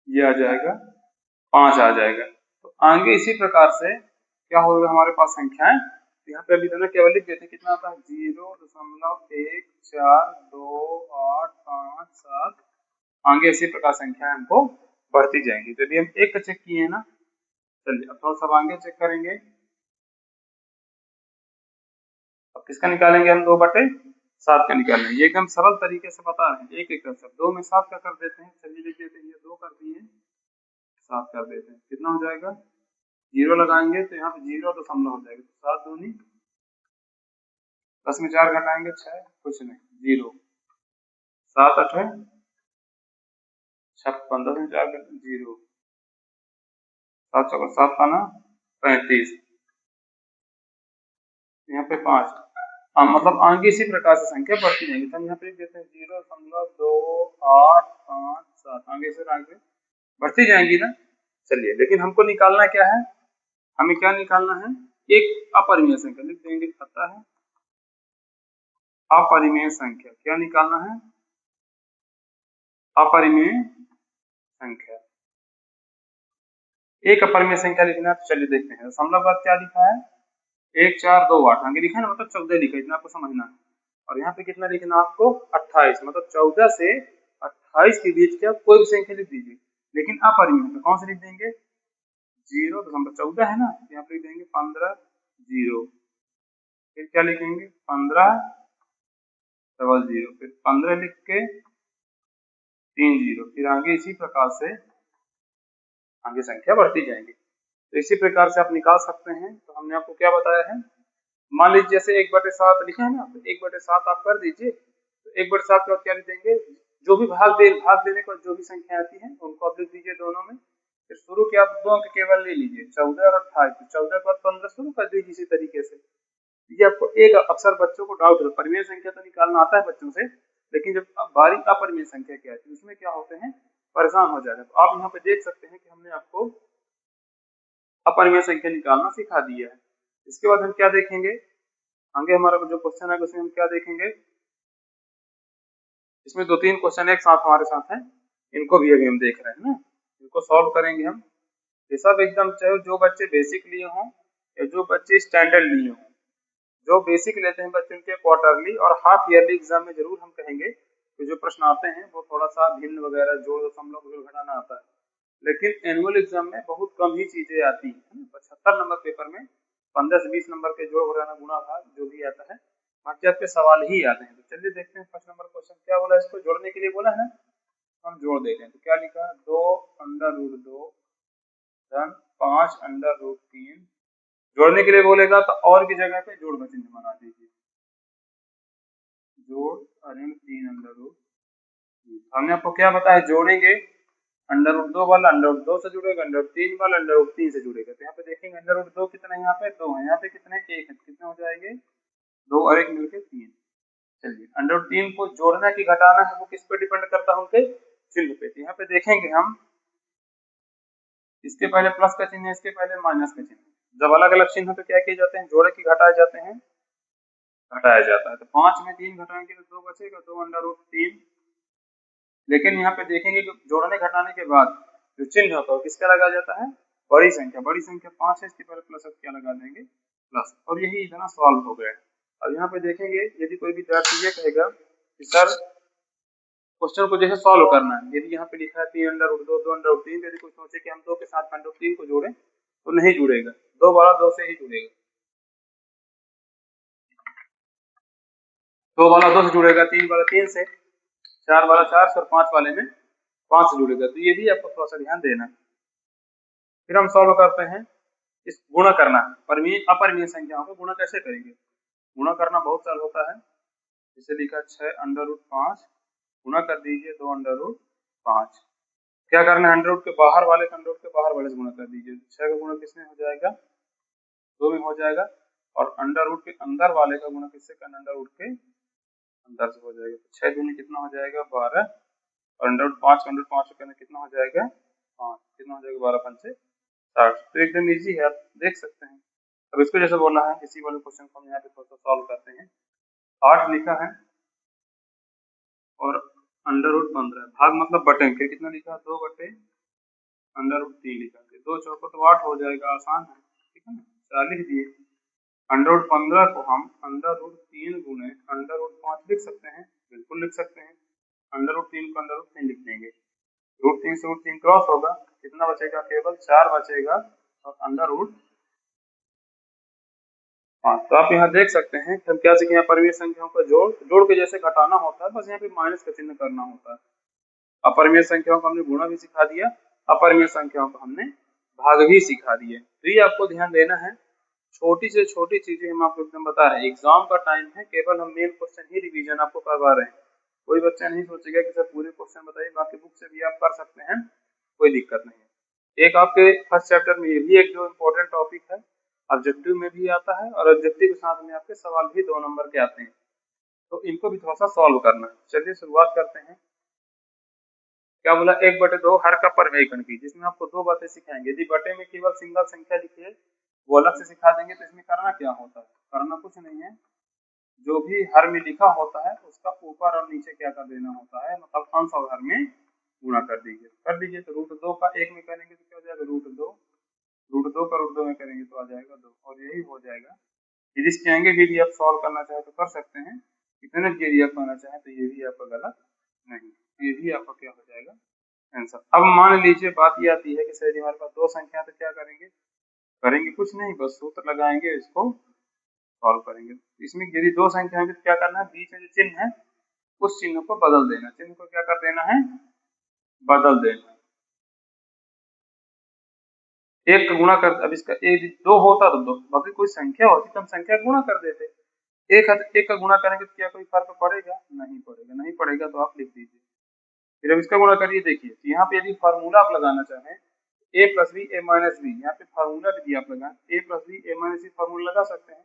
ये आ जाएगा 5 आ जाएगा। तो आगे इसी प्रकार से क्या होगा हमारे पास संख्याएं, यहाँ पे अभी दोनों केवल लिख देते हैं, कितना आता है 0.14285 आगे इसी प्रकार संख्याएं हमको बढ़ती जाएंगी। तो यदि हम एक का चेक किए हैं ना, चलिए अब थोड़ा सा आगे चेक करेंगे। अब किसका निकालेंगे हम, 2/7 का निकालेंगे। ये एकदम सरल तरीके से बता रहे हैं, एक एक कर 2 में 7 का कर देते हैं। चलिए लिख देते हैं, ये 2 कर दिए, 7 कर देते हैं, कितना हो जाएगा 0 लगाएंगे तो यहाँ पे 0 हो जाएगा, तो 7 दूनी 10 में 4 घटाएंगे 6, कुछ नहीं 0, 7 8 56, 10 में 4 0, 7 चौका 7 पाना 35, यहाँ पे 5। मतलब आगे इसी प्रकार से संख्या बढ़ती जाएगी। तो हम यहाँ पे लिख देते हैं 0.2857 आगे से आगे बढ़ती जाएंगी ना। चलिए लेकिन हमको निकालना क्या है, हमें क्या निकालना है, एक अपरिमेय संख्या लिख देंगे, पता है अपरिमेय संख्या। क्या निकालना है, अपरिमेय संख्या, एक अपरिमेय संख्या लिखना है। तो चलिए देखते हैं दशमलव बाद क्या लिखा है, 1428 आगे लिखा है ना, मतलब 14 लिखा है, इतना आपको समझना है। और यहाँ पे कितना लिखना है आपको 28, मतलब 14 से 28 के बीच क्या कोई भी संख्या लिख दीजिए, लेकिन अपरिमेय। तो कौन से लिख देंगे, 0.14 है ना, यहाँ पे लिख देंगे 15 0, फिर क्या लिखेंगे 15 00, फिर 15 लिख के 3 0, फिर आगे इसी प्रकार से आगे संख्या बढ़ती जाएंगी। तो इसी प्रकार से आप निकाल सकते हैं। तो हमने आपको क्या बताया है, मान लीजिए जैसे 1/7 लिखा है ना, तो 1/7 आप कर दीजिए। तो 1/7 के बाद क्या लिख देंगे, जो भी भाग देने के बाद जो भी संख्या आती है उनको आप लिख दीजिए दोनों में। फिर शुरू के आप 2 अंक केवल ले लीजिए, 14 और 28, तो 14 के बाद 15 शुरू कर दीजिए इसी तरीके से। ये आपको एक अक्सर बच्चों को डाउट है, परिमेय संख्या तो निकालना आता है बच्चों से, लेकिन जब बारी अपरिमेय संख्या क्या है उसमें क्या होते हैं, परेशान हो जाते हैं। तो आप यहाँ पे देख सकते हैं कि हमने आपको अपरिमेय संख्या निकालना सिखा दिया है। इसके बाद हम क्या देखेंगे, आगे हमारा जो क्वेश्चन है उसमें हम क्या देखेंगे, इसमें 2-3 क्वेश्चन एक साथ हमारे साथ हैं, इनको भी अभी हम देख रहे हैं ना, इनको सॉल्व करेंगे हम। ये सब एकदम चाहे जो बच्चे बेसिक लिए हों या जो बच्चे स्टैंडर्ड लिए हों, जो बेसिक लेते हैं बच्चों के क्वार्टरली और हाफ ईयरली एग्जाम में जरूर हम कहेंगे कि जो प्रश्न आते हैं वो थोड़ा सा भिन्न वगैरह जोड़ दशमलव घटाना आता है, लेकिन एनुअल एग्जाम में बहुत कम ही चीजें आती हैं। 75 नंबर पेपर में 15 से 20 नंबर के जोड़ घटाना गुणा भाग जो भी आता है, बाकी आपके सवाल ही आते हैं। तो चलिए देखते हैं फर्स्ट नंबर क्वेश्चन क्या बोला, इसको जोड़ने के लिए बोला है, हम जोड़ देते हैं। तो क्या लिखा है, 2 अंडर रूट 2 धन 5 अंडर रूट 3। जोड़ने के लिए बोलेगा तो और की जगह पे जोड़ का चिन्ह बना दीजिए, जोड़ ऋण 3 अंडर रूट। हमने आपको क्या बताया, जोड़ेंगे अंडर रूट 2 वाला अंडर रूट 2 से जुड़ेगा, अंडर रूट 3 वाला अंडर रूट 3 से जुड़ेगा। तो यहाँ पे देखेंगे अंडर रूट 2 कितना है, यहाँ पे 2 है, यहाँ पे कितने 1 है, कितने हो जाएंगे 2 और 1 मिलके 3। चलिए अंडर रूट 3 को जोड़ना की घटाना है वो किस पे डिपेंड करता है, उनके चिन्ह पे। यहाँ पे देखेंगे हम इसके पहले प्लस का चिन्ह है, इसके पहले माइनस का चिन्ह। जब अलग अलग चिन्ह तो क्या किए जाते हैं, जोड़े की घटाए जाते हैं, घटाया जाता है। तो 5 में 3 घटाएंगे तो 2 बचेगा, 2 अंडर रूट 3। लेकिन यहाँ पे देखेंगे कि जोड़ने घटाने के बाद जो चिन्ह होता है किसका लगाया जाता है, बड़ी संख्या। बड़ी संख्या 5 है, इसके पहले प्लस अब क्या लगा देंगे, प्लस। और यही इतना सॉल्व हो गया। अब यहाँ पे देखेंगे यदि कोई विद्यार्थी ये कहेगा कि सर क्वेश्चन को जैसे सॉल्व करना है, यदि यहाँ पे लिखा है 3 अंडर रूट 2 2 अंडर रूट 3, यदि कोई सोचे कि हम 2 के साथ अंडर रूट 3 को जोड़ें तो नहीं जुड़ेगा, 2 वाला 2 से ही जुड़ेगा, 2 वाला 2 से जुड़ेगा, 3 वाला 3 से, 4 वाला 4 से और 5 वाले में 5 से जुड़ेगा। तो ये भी आपको थोड़ा सा ध्यान देना है। फिर हम सॉल्व करते हैं, इस गुणा करना है, परिमेय अपरिमेय संख्याओं को गुणा कैसे करेंगे। गुणा करना बहुत सरल होता है। जैसे लिखा 6 अंडर रूट 5 गुणा कर दीजिए 2 अंडर रूट 5। क्या करना है, अंडर रूट के बाहर वाले अंडर रूट के बाहर वाले से गुणा कर दीजिए। 6 का गुणा किसमें हो जाएगा, 2 में हो जाएगा। और अंडर रूट के अंदर वाले का गुणा किससे करना, अंडर रूट के अंदर से हो जाएगा। 6 दूनी कितना हो जाएगा 12, और अंडर रूट 5 अंडर रूट 5 से करना कितना हो जाएगा 5, कितना हो जाएगा 12 5 60। तो एकदम इजी है, आप देख सकते हैं। अब इसको जैसे बोलना है, इसी वाले क्वेश्चन को हम यहाँ पे थोड़ा सा सॉल्व करते हैं। 8 लिखा है और अंडर रूट 15, भाग मतलब बटे, फिर कितना लिखा 2 बटे अंडर रूट 3 लिखा है, 2 चौको तो 8 हो जाएगा, आसान है, ठीक है ना। 4 लिख दिए। अंडर रूट 15 को हम अंडर रूट 3 गुणे अंडर रूट 5 लिख सकते हैं, बिल्कुल लिख सकते हैं। अंडर रूट 3 को अंडर रूट 3 लिख देंगे, रूट 3 से रूट 3 क्रॉस होगा, कितना बचेगा केवल 4 बचेगा, और अंडर रूट 5। तो आप यहाँ देख सकते हैं कि हम क्या सीखे, यहाँ परिमेय संख्याओं का जोड़ के जैसे घटाना होता है, बस यहाँ पे माइनस का चिन्ह करना होता है। अपरिमेय संख्याओं को हमने गुणा भी सिखा दिया, अपरिमेय संख्याओं को हमने भाग भी सिखा दिए। तो ये आपको ध्यान देना है, छोटी से छोटी चीजें हम आपको एकदम बता रहे हैं। एग्जाम का टाइम है, केवल हम मेन क्वेश्चन ही रिवीजन आपको करवा रहे हैं। कोई बच्चा नहीं सोचेगा कि सर पूरे क्वेश्चन बताइए, बाकी बुक से भी आप कर सकते हैं, कोई दिक्कत नहीं है। एक आपके फर्स्ट चैप्टर में ये भी एक जो इम्पोर्टेंट टॉपिक है, ऑब्जेक्टिव में भी आता है, और ऑब्जेक्टिव के साथ में आपके सवाल भी 2 नंबर के आते हैं, तो इनको भी थोड़ा सा सॉल्व करना है। चलिए शुरुआत करते हैं। क्या बोला, 1/2 हर का परिमेय गण की, जिसमें आपको 2 बातें सिखाएंगे। यदि बटे में केवल सिंगल संख्या लिखी है वो अलग से सिखा देंगे, तो इसमें करना क्या होता है, करना कुछ नहीं है, जो भी हर में लिखा होता है उसका ऊपर और नीचे क्या कर देना होता है, मतलब अंश और हर में गुणा कर दीजिए। तो रूट 2 का 1 में करेंगे तो क्या हो जाएगा रूट 2, रूट 2 का रूट 2 में करेंगे तो आ जाएगा 2, और यही हो जाएगा। यदि चाहेंगे भी आप सॉल्व करना चाहे तो कर सकते हैं, इतने यदि आप करना चाहें तो ये भी आपका गलत नहीं, ये भी आपका क्या हो जाएगा आंसर। अब मान लीजिए बात ये आती है कि सर हमारे पास 2 संख्या, तो क्या करेंगे, करेंगे कुछ नहीं, बस सूत्र लगाएंगे, इसको सॉल्व करेंगे। इसमें यदि 2 संख्या है तो क्या करना है, बीच में जो चिन्ह है उस चिन्ह को बदल देना, चिन्ह को क्या कर देना है, बदल देना। एक का गुणा कर, अब इसका एक 2 होता तो 2, बाकी कोई संख्या होती तो हम संख्या गुणा कर देते। एक का गुणा करेंगे तो क्या कोई फर्क पड़ेगा, नहीं पड़ेगा, नहीं पड़ेगा तो आप लिख दीजिए। फिर अब इसका गुणा करिए, देखिए तो यहाँ पे यदि फार्मूला आप लगाना चाहें a plus B A minus B, यहाँ पे फार्मूला भी दिया आप लगाएं, a plus B A minus B formula लगा सकते हैं।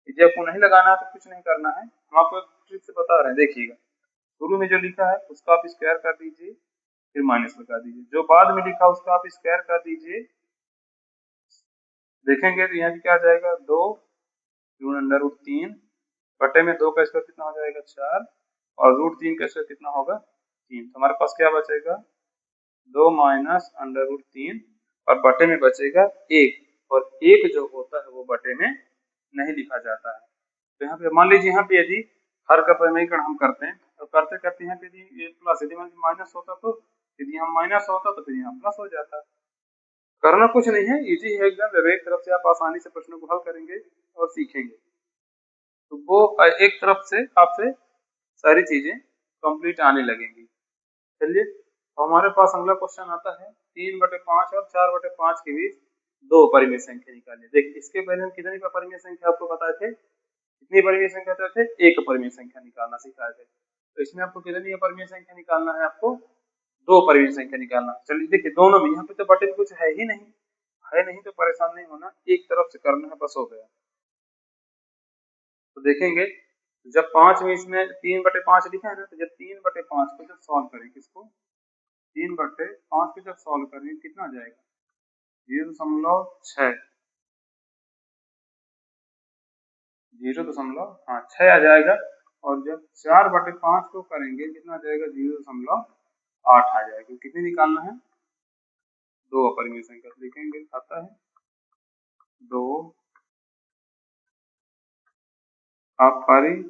यदि आपको नहीं लगाना है तो कुछ नहीं करना है, हम आपको एक ट्रिक से बता रहे हैं। देखिएगा शुरू में जो लिखा है उसका आप स्क्वायर कर दीजिए, फिर माइनस लगा दीजिए, जो बाद में लिखा उसका आप स्क्वायर कर दीजिए। देखेंगे तो यहाँ क्या आ जाएगा 2 अंडर रूट 3 बटे में 2 का स्क्वायर कितना हो जाएगा 4, और रूट 3 का स्क्वायर कितना होगा 3। तो हमारे पास क्या बचेगा 2 माइनस अंडर रूट 3, और बटे में बचेगा 1, और 1 जो होता है वो बटे में नहीं लिखा जाता है। तो यहाँ पे मान लीजिए, यहाँ पे यदि हर का परिमेयकरण हम करते हैं तो करते करते यहाँ पे यदि प्लस, यदि माइनस होता तो, यदि हम माइनस होता तो फिर यहाँ प्लस हो जाता। करना कुछ नहीं है, इजी है एकदम, एक तरफ से आप आसानी से प्रश्नों को हल करेंगे और सीखेंगे, तो वो एक तरफ से आपसे सारी चीजें कंप्लीट आने लगेंगी। चलिए तो हमारे पास अगला क्वेश्चन आता है 3/5 और 4/5 के बीच दो परिमेय संख्या निकालिए। देखिए इसके पहले हम कितनी परिमेय संख्या आपको बताए थे, कितनी परिमेय संख्या बताए थे, एक परिमेय संख्या निकालना सिखाए थे। तो इसमें आपको कितनी परिमेय संख्या निकालना है, आपको दो परिमेय संख्या निकालना। चलिए देखिए दोनों में, यहाँ पे तो बटे कुछ है ही नहीं, है नहीं तो परेशान नहीं होना, एक तरफ से करना है बस हो गया। तो देखेंगे जब 5 में इसमें 3/5 लिखा है ना, तो जब 3/5 को जब सॉल्व करें, किसको 3/5 को जब सॉल्व करें कितना आ जाएगा 0.6, 0.6 आ जाएगा। और जब 4/5 को करेंगे कितना आ जाएगा 0.8 आ जाएगा। कितनी निकालना है, दो अपरिमेय संख्या लिखेंगे, आता है दो अपरिमेय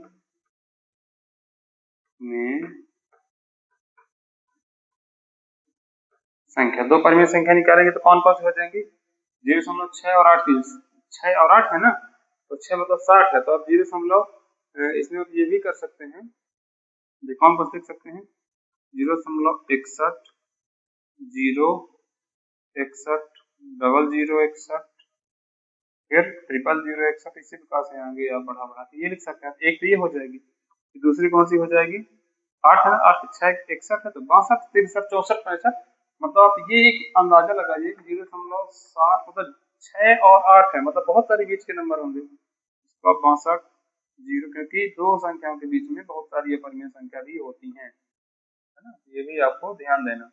संख्या, दो परिमेय संख्या निकालेंगे तो कौन कौन सी हो जाएंगी 0.6 और 8 की, 6 और 8 है ना, तो 6 मतलब 60 है, तो आप 0 इसमें आप ये भी कर सकते हैं, देखो हम बस लिख सकते हैं 0.61 061 0061 फिर 000161, इसी प्रकार से आगे आप बढ़ा बढ़ा के ये लिख सकते हैं। एक तो ये हो जाएगी, दूसरी कौन सी हो जाएगी 8 है, 8 6 61 है, तो 62 63 64 65, मतलब आप ये एक अंदाजा लगाइए 0.7 मतलब 6 और 8 है, मतलब बहुत सारे बीच के नंबर होंगे, तो आप 62 जीरो, क्योंकि दो संख्याओं के बीच में बहुत सारी अपरिमेय संख्या भी होती हैं, है ना, ये भी आपको ध्यान देना।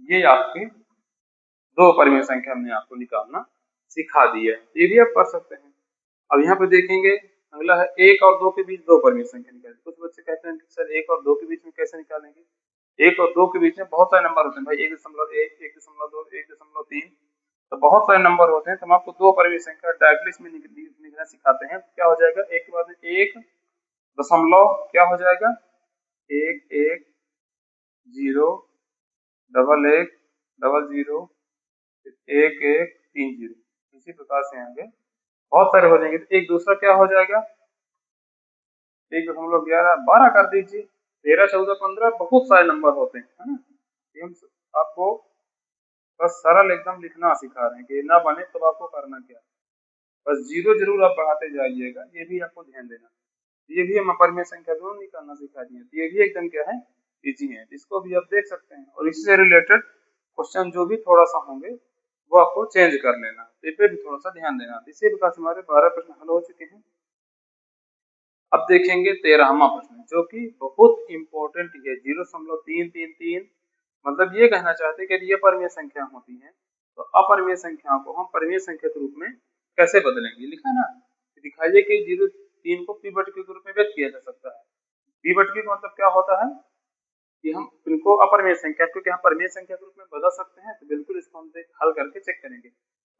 ये आपके दो परिमेय संख्या हमने आपको निकालना सिखा दी है, ये भी आप कर सकते हैं। अब यहाँ पे देखेंगे अगला है 1 और 2 के बीच दो परिमेय संख्या निकालें। कुछ बच्चे कहते हैं कि सर 1 और 2 के बीच में कैसे निकालेंगे, 1 और 2 के बीच में बहुत सारे नंबर होते हैं भाई, 1.1 1.2 1.3, तो बहुत सारे नंबर होते हैं, तो हम आपको दो परिमेय संख्या डायरेक्टली इसमें निकालना सिखाते हैं। क्या हो जाएगा, एक के बाद 1 दशमलव क्या हो जाएगा 1 1 0 डबल 1 डबल 0 1 1 3 0, इसी प्रकार से आगे बहुत सारे हो जाएंगे। तो एक दूसरा क्या हो जाएगा 1.11 12 कर दीजिए, 13 14 15 बहुत सारे नंबर होते हैं, है ना, हम आपको बस सरल एकदम लिखना सिखा रहे हैं कि ना बने तो आपको करना क्या, बस जीरो जरूर आप बढ़ाते जाइएगा, ये भी आपको ध्यान देना। ये भी हम अपरिमेय संख्या दोनों निकालना सिखा दिए, ये भी एकदम क्या है इजी है, इसको भी आप देख सकते हैं। और इससे रिलेटेड क्वेश्चन जो भी थोड़ा सा होंगे वो आपको चेंज कर लेना, इस पे भी थोड़ा सा ध्यान देना। इसी प्रकार से हमारे 12 प्रश्न हल हो चुके हैं। अब देखेंगे 13वां प्रश्न, जो कि बहुत इंपॉर्टेंट है, 0.333, मतलब ये कहना चाहते हैं कि ये परिमेय संख्या होती है, तो अपरिमेय संख्याओं को हम परिमेय संख्या के रूप में कैसे बदलेंगे, लिखा ना, दिखाइए कि 0.3 को पी बटे के रूप में व्यक्त किया जा सकता है। पी बटे का मतलब क्या होता है कि हम इनको अपरिमेय संख्या, क्योंकि हम परिमेय संख्या के रूप में बदल सकते हैं, तो बिल्कुल इसको हम हल करके चेक करेंगे।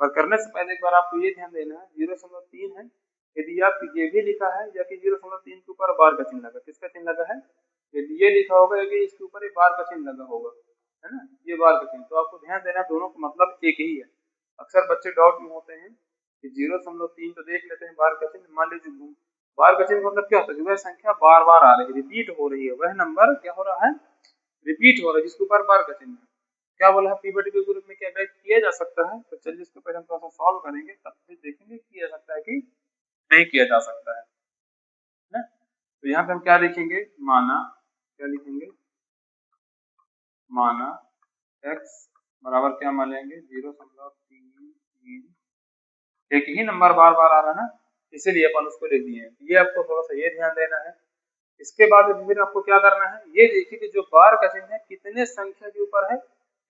और करने से पहले एक बार आपको ये ध्यान देना है 0.3 है, यदि आप ये भी लिखा है या कि 0.3 के ऊपर बार का चिन्ह लगा, किसका चिन्ह लगा है, यदि ये लिखा होगा कि इसके ऊपर एक बार का चिन्ह लगा होगा, है ना, ये बार का चिन्ह, तो आपको ध्यान देना दोनों का मतलब एक ही है। अक्सर बच्चे डाउट में होते हैं कि 0.3 तो देख लेते हैं बार का चिन्ह, मान लीजिए बार का चिन्ह मतलब क्या होता है, वह संख्या बार बार आ रही है, रिपीट हो रही है, वह नंबर क्या हो रहा है रिपीट हो रहा है, जिसके ऊपर बार का चिन्ह है। क्या बोला है पीबट के ग्रुप में क्या व्यक्त किया जा सकता है, तो चलिए इसको पहले हम थोड़ा सा सॉल्व करेंगे, तब फिर देखेंगे किया जा सकता है कि नहीं किया जा सकता है ना। तो यहाँ पे हम क्या लिखेंगे, माना क्या लिखेंगे, माना x बराबर क्या मान लेंगे 0.33, एक ही नंबर बार बार आ रहा है ना, इसीलिए अपन उसको लिख दिए हैं। ये आपको थोड़ा सा ये ध्यान देना है। इसके बाद फिर आपको क्या करना है, ये देखिए कि जो बार का चिन्ह है कितने संख्या के ऊपर है,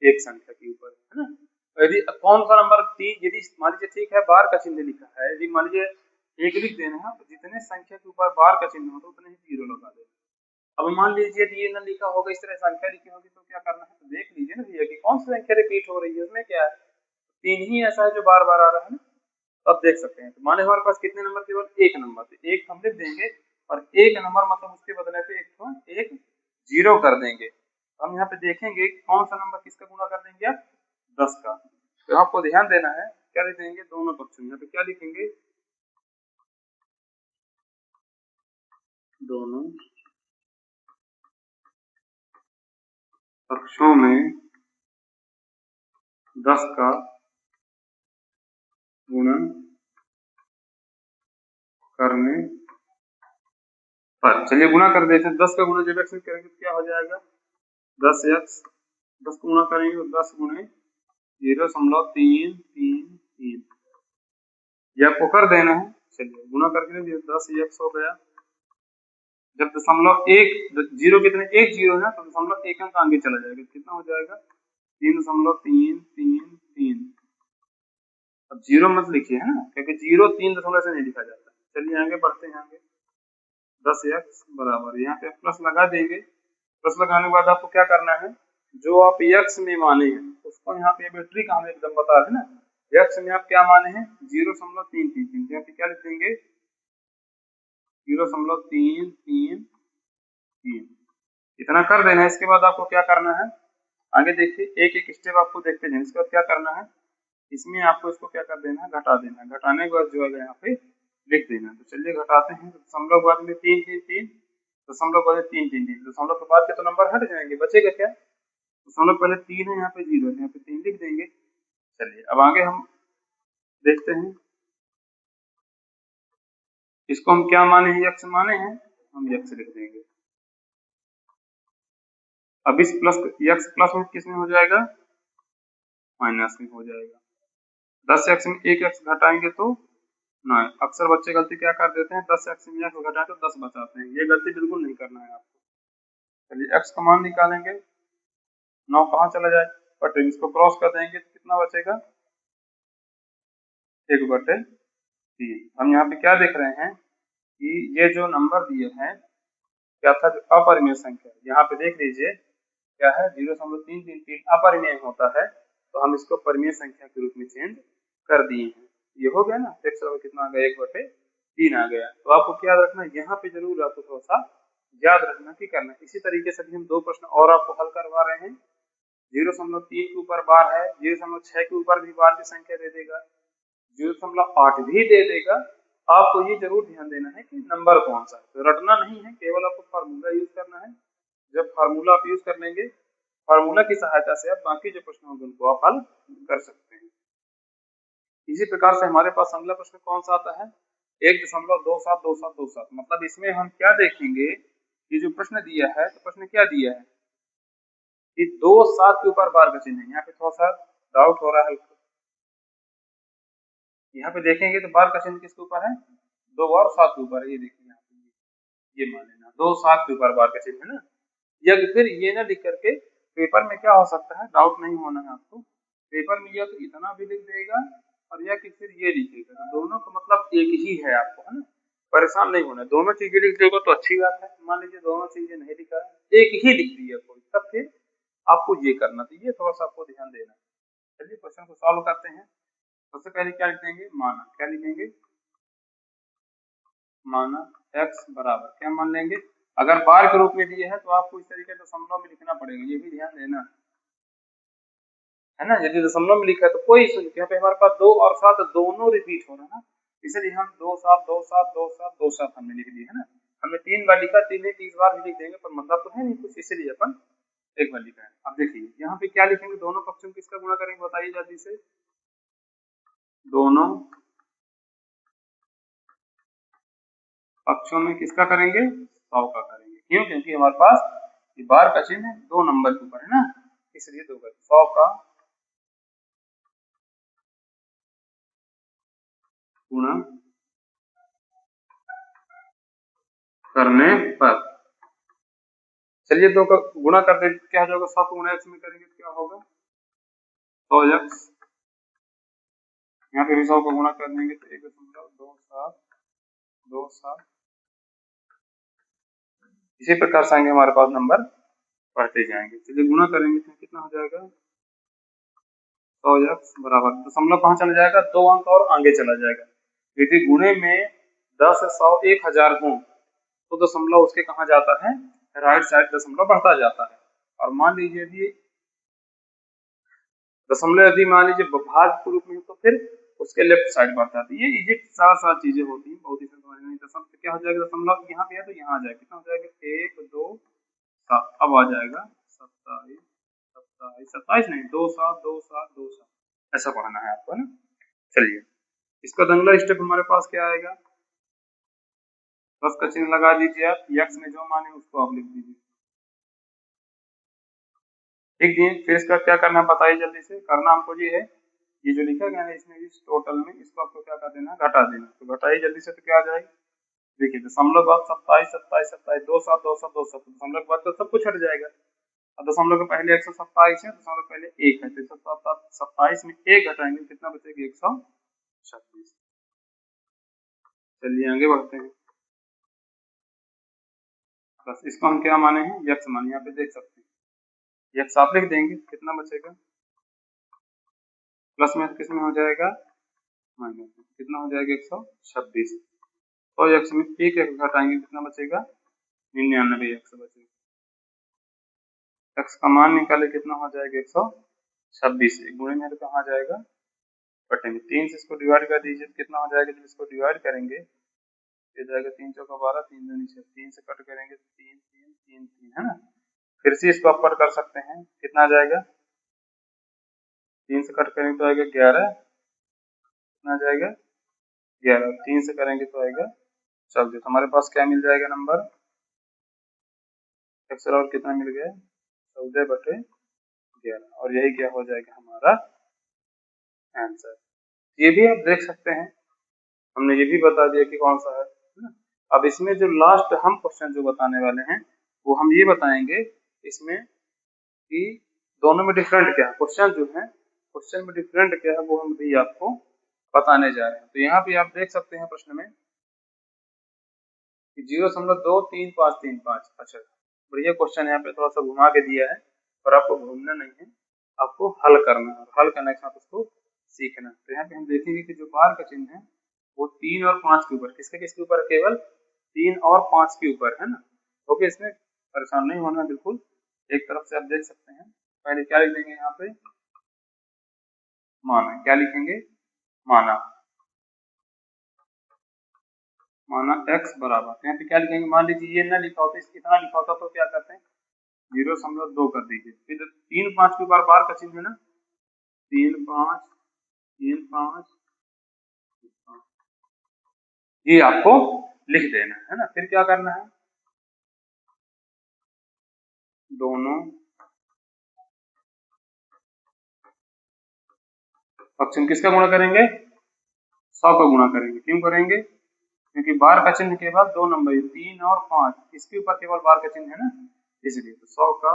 एक संख्या के ऊपर है ना। यदि कौन सा नंबर 3, यदि मान लीजिए ठीक है बार का चिन्ह लिखा है, यदि मान लीजिए एक लिख देना है, तो जितने संख्या के ऊपर बार का चिन्ह होता है उतने ही जीरो लगा देना। अब मान लीजिए ये ना लिखा होगा, इस तरह संख्या लिखी होगी, तो क्या करना है, तो देख लीजिए ना भैया कि कौन सी संख्या रिपीट हो रही है, उसमें क्या है 3 ही ऐसा है जो बार बार आ रहा है ना। तो अब देख सकते हैं, तो माने हमारे पास कितने नंबर, केवल एक नंबर, तो एक हम लिख देंगे, और एक नंबर मतलब उसके बदले पे एक जीरो कर देंगे। हम यहाँ पे देखेंगे कौन सा नंबर किसका गुणा कर देंगे आप 10 का। तो आपको ध्यान देना है क्या लिख देंगे दोनों पक्षों में, यहाँ पे क्या लिखेंगे दोनों पक्षों में 10 का गुणन करने पर, चलिए गुणा कर देते हैं। 10 का गुणा जब x में करेंगे तो क्या हो जाएगा, 10x, 10 को गुणा करेंगे तो 10 गुणे 0.333, ये आपको कर देना है। चलिए गुणा करके 10x हो गया। जब दशमलव एक जीरो कितने, एक जीरो है तो दशमलव एक अंक आगे चला जाएगा, कितना हो जाएगा 3.333। अब जीरो मत लिखिए है ना, क्योंकि जीरो 3 दशमलव से नहीं लिखा जाता। चलिए आगे बढ़ते हैं। आगे 10x बराबर, यहाँ पे प्लस लगा देंगे। प्लस लगाने के बाद आपको क्या करना है, जो आप x में माने हैं उसको यहाँ पे बैटरी का हम एकदम बता रहे हैं ना, x में आप क्या माने हैं 0.333, यहाँ पे क्या लिख देंगे 0.333, इतना कर देना है। इसके बाद आपको क्या करना है, आगे देखिए एक एक स्टेप आपको देखते जाए। इसके बाद क्या करना है, इसमें आपको इसको क्या कर देना है, घटा देना है। घटाने के बाद जो है यहाँ पे लिख देना। तो चलिए घटाते हैं। दशमलव के बाद में 3 3 3, दशमलव के बाद 3 3 3, दशमलव के बाद के तो नंबर हट जाएंगे, बचेगा क्या, दशमलव पहले 3 है, यहाँ पे 0 है, यहाँ पे 3 लिख देंगे। चलिए अब आगे हम देखते हैं, इसको हम क्या माने हैं, x माने हैं, हम x लिख देंगे। अब इस प्लस x प्लस में किस में हो जाएगा, माइनस में हो जाएगा। 10x में एक x घटाएंगे तो 9। अक्सर बच्चे गलती क्या कर देते हैं, 10x में x घटाएं तो 10 बचाते हैं, ये गलती बिल्कुल नहीं करना है आपको। चलिए x का मान निकालेंगे, 9 कहाँ चला जाए, बट इसको क्रॉस कर देंगे तो कितना बचेगा 1/3। हम यहाँ पे क्या देख रहे हैं कि ये जो नंबर दिए हैं क्या था, जो अपरिमेय संख्या, यहाँ पे देख लीजिए क्या है 0.333 अपरिमेय होता है, तो हम इसको परिमेय संख्या के रूप में चेंज कर दिए हैं। ये हो गया ना, कितना आ गया 1/3 आ गया। तो आपको क्या याद रखना है, यहाँ पे जरूर आपको थोड़ा सा याद रखना कि करना है। इसी तरीके से भी हम 2 प्रश्न और आपको हल करवा रहे हैं। 0.3 के ऊपर बार है, 0.6 के ऊपर भी बार की संख्या दे देगा, 0.8 भी दे देगा। आपको ये जरूर ध्यान देना है कि नंबर कौन सा है, तो रटना नहीं है, केवल आपको फार्मूला यूज करना है। जब फार्मूला आप यूज कर लेंगे, फार्मूला की सहायता से आप बाकी जो प्रश्न होंगे उनको आप हल कर सकते हैं। इसी प्रकार से हमारे पास अगला प्रश्न कौन सा आता है, 1.272727, मतलब इसमें हम क्या देखेंगे कि जो प्रश्न दिया है, तो प्रश्न क्या दिया है कि 2 7 के ऊपर बार का चिन्ह है। यहाँ पे थोड़ा सा डाउट हो रहा है, यहाँ पे देखेंगे तो बार का चिन्ह किसके ऊपर है, 2 और 7 के ऊपर है। ये देखिए यहाँ पे, ये मान लेना 2 7 के ऊपर बार का चिन्ह है ना, या फिर ये ना लिख करके पेपर में क्या हो सकता है, डाउट नहीं होना है आपको, पेपर में या तो इतना भी लिख देगा और या कि फिर ये लिखेगा, तो दोनों का मतलब एक ही है आपको, है ना, परेशान नहीं होना। दोनों चीजें लिख देगा तो अच्छी बात है, मान लीजिए दोनों चीजें नहीं लिखा है, एक ही लिख दिया कोई, तब फिर आपको ये करना चाहिए, थोड़ा सा आपको ध्यान देना है। चलिए क्वेश्चन को सॉल्व करते हैं। सबसे पहले क्या लिखेंगे, माना, क्या लिखेंगे, माना x बराबर, क्या मान लेंगे, अगर बार के रूप में दिए है तो आपको इस तरीके से दशमलव में लिखना पड़ेगा, ये भी ध्यान देना है ना। यदि दशमलव में लिखा है तो कोई इशू नहीं, यहाँ पे हमारे पास 2 और 7 दोनों रिपीट हो रहा है ना, इसलिए हम 2 7 2 7 2 7 2 7 हमने लिख दिया है ना। हमने 3 बार लिखा, 3 30 बार भी लिख देंगे पर मतलब तो है नहीं कुछ, इसलिए अपन एक बार लिखा है। अब देखिए यहाँ पे क्या लिखेंगे, दोनों पक्षों में किसका गुणा करेंगे, बताइए जल्दी से, दोनों पक्षों में किसका करेंगे, 100 का करेंगे। क्यों, क्योंकि हमारे पास ये बार का चिन्ह 2 नंबर के ऊपर है ना, इसलिए 2 का 100 का गुणा करने पर, चलिए 2 का गुणा कर दे, क्या हो जाएगा, 100 को गुणा x में करेंगे तो क्या होगा 100x, यहाँ पे भी 100 को गुणा कर देंगे तो 1.2727। इसी प्रकार से आएंगे हमारे पास नंबर बढ़ते जाएंगे। चलिए गुणा करेंगे तो कितना हो जाएगा 100x बराबर, दशमलव कहाँ चला जाएगा, 2 अंक और आगे चला जाएगा। यदि गुणे में 10 100 1000 हो तो दशमलव उसके कहाँ जाता है, राइट साइड दशमलव बढ़ता जाता है। और मान लीजिए यदि दशमलव यदि मान लीजिए भाग के रूप में तो फिर उसके लेफ्ट साइड बढ़ जाती है। ये सारा चीजें होती हैं, बहुत ही समझने नहीं। दशमलव क्या हो जाएगा, दशमलव यहाँ पे है तो यहाँ आ जाएगा, कितना हो जाएगा 1 2 7, अब आ जाएगा 27 27 नहीं, 2 7 2 7 2 7 ऐसा पढ़ना है आपको, है ना। चलिए, इसका अगला स्टेप हमारे पास क्या आएगा, प्लस का चिन्ह लगा दीजिए आप, यक्स में जो मान है उसको आप लिख दीजिए। ठीक है, फिर इसका क्या करना है बताइए जल्दी से। करना हमको ये है, ये जो लिखा गया है इसमें, इस टोटल में इसको आपको क्या कर देना, घटा देना। तो घटाइए जल्दी से, तो क्या आ जाएगी, देखिए दशमलव के बाद 27 27 27 2 7 2 7 2 7, दशमलव के बाद तो सब कुछ हट जाएगा। और दशमलव के पहले 127 है, दशमलव के पहले 1 है, तो 27 में 1 घटाएंगे कितना बचेगा, 126। चलिए आगे बढ़ते हैं। बस इसको हम क्या माने हैं, यक्स माने, यहाँ पे देख सकते हैं यक्स आप लिख देंगे, कितना बचेगा, प्लस में किस में हो जाएगा, माइनस में कितना हो जाएगा, 126। तो यक्स में एक एक घटाएंगे कितना बचेगा, 99 यक्स बचेगा। एक्स का मान निकाले कितना हो जाएगा, 126। गुणे में तो कहाँ जाएगा, बटे में। 3 से इसको डिवाइड कर दीजिए तो कितना हो जाएगा, जब इसको डिवाइड करेंगे ये जाएगा 3 चौका 12, 3 दूनी 6, 3 से कट करेंगे तो 3 3 3 3, है ना। फिर से इसको आप कट कर सकते हैं, कितना आ जाएगा, 3 से कट करेंगे तो आएगा 11, कितना आ जाएगा 11, 3 से करेंगे तो आएगा 14। तो हमारे पास क्या मिल जाएगा नंबर, एक्स और कितना मिल गया, 14/11, और यही क्या हो जाएगा हमारा आंसर। ये भी आप देख सकते हैं, हमने ये भी बता दिया कि कौन सा है ना। अब इसमें जो लास्ट हम क्वेश्चन जो बताने वाले हैं वो हम ये बताएंगे इसमें कि दोनों में डिफरेंट क्या है, क्वेश्चन जो है क्वेश्चन में डिफरेंट क्या है वो हम भी आपको बताने जा रहे हैं। तो यहाँ पे आप देख सकते हैं प्रश्न में कि 0.23535, अच्छा बढ़िया क्वेश्चन यहाँ पे थोड़ा सा घुमा के दिया है, पर आपको घूमना नहीं है, आपको हल करना है, हल करने के साथ उसको सीखना। तो यहाँ पे हम देखेंगे कि जो बार का चिन्ह है वो 3 और 5 के ऊपर, किसके किसके ऊपर, केवल 3 और 5 के ऊपर, है ना। ओके, इसमें परेशान नहीं होना बिल्कुल, एक तरफ से आप देख सकते हैं। पहले क्या लिख देंगे यहाँ पे, माना, क्या लिखेंगे, माना, माना x बराबर, यहाँ पे क्या लिखेंगे, मान लीजिए ये ना लिखा होता, इतना लिखा होता तो क्या करते हैं, 0.2 कर दीजिए। फिर 3 5 के ऊपर बार का चिन्ह है ना, 3 5 3 5, ये आपको लिख देना है ना। फिर क्या करना है, दोनों पक्ष में किसका गुणा करेंगे, 100 का गुणा करेंगे। क्यों करेंगे, क्योंकि बार का चिन्ह के बाद 2 नंबर 3 और 5, इसके ऊपर केवल बार का चिन्ह है ना, इसलिए तो 100 का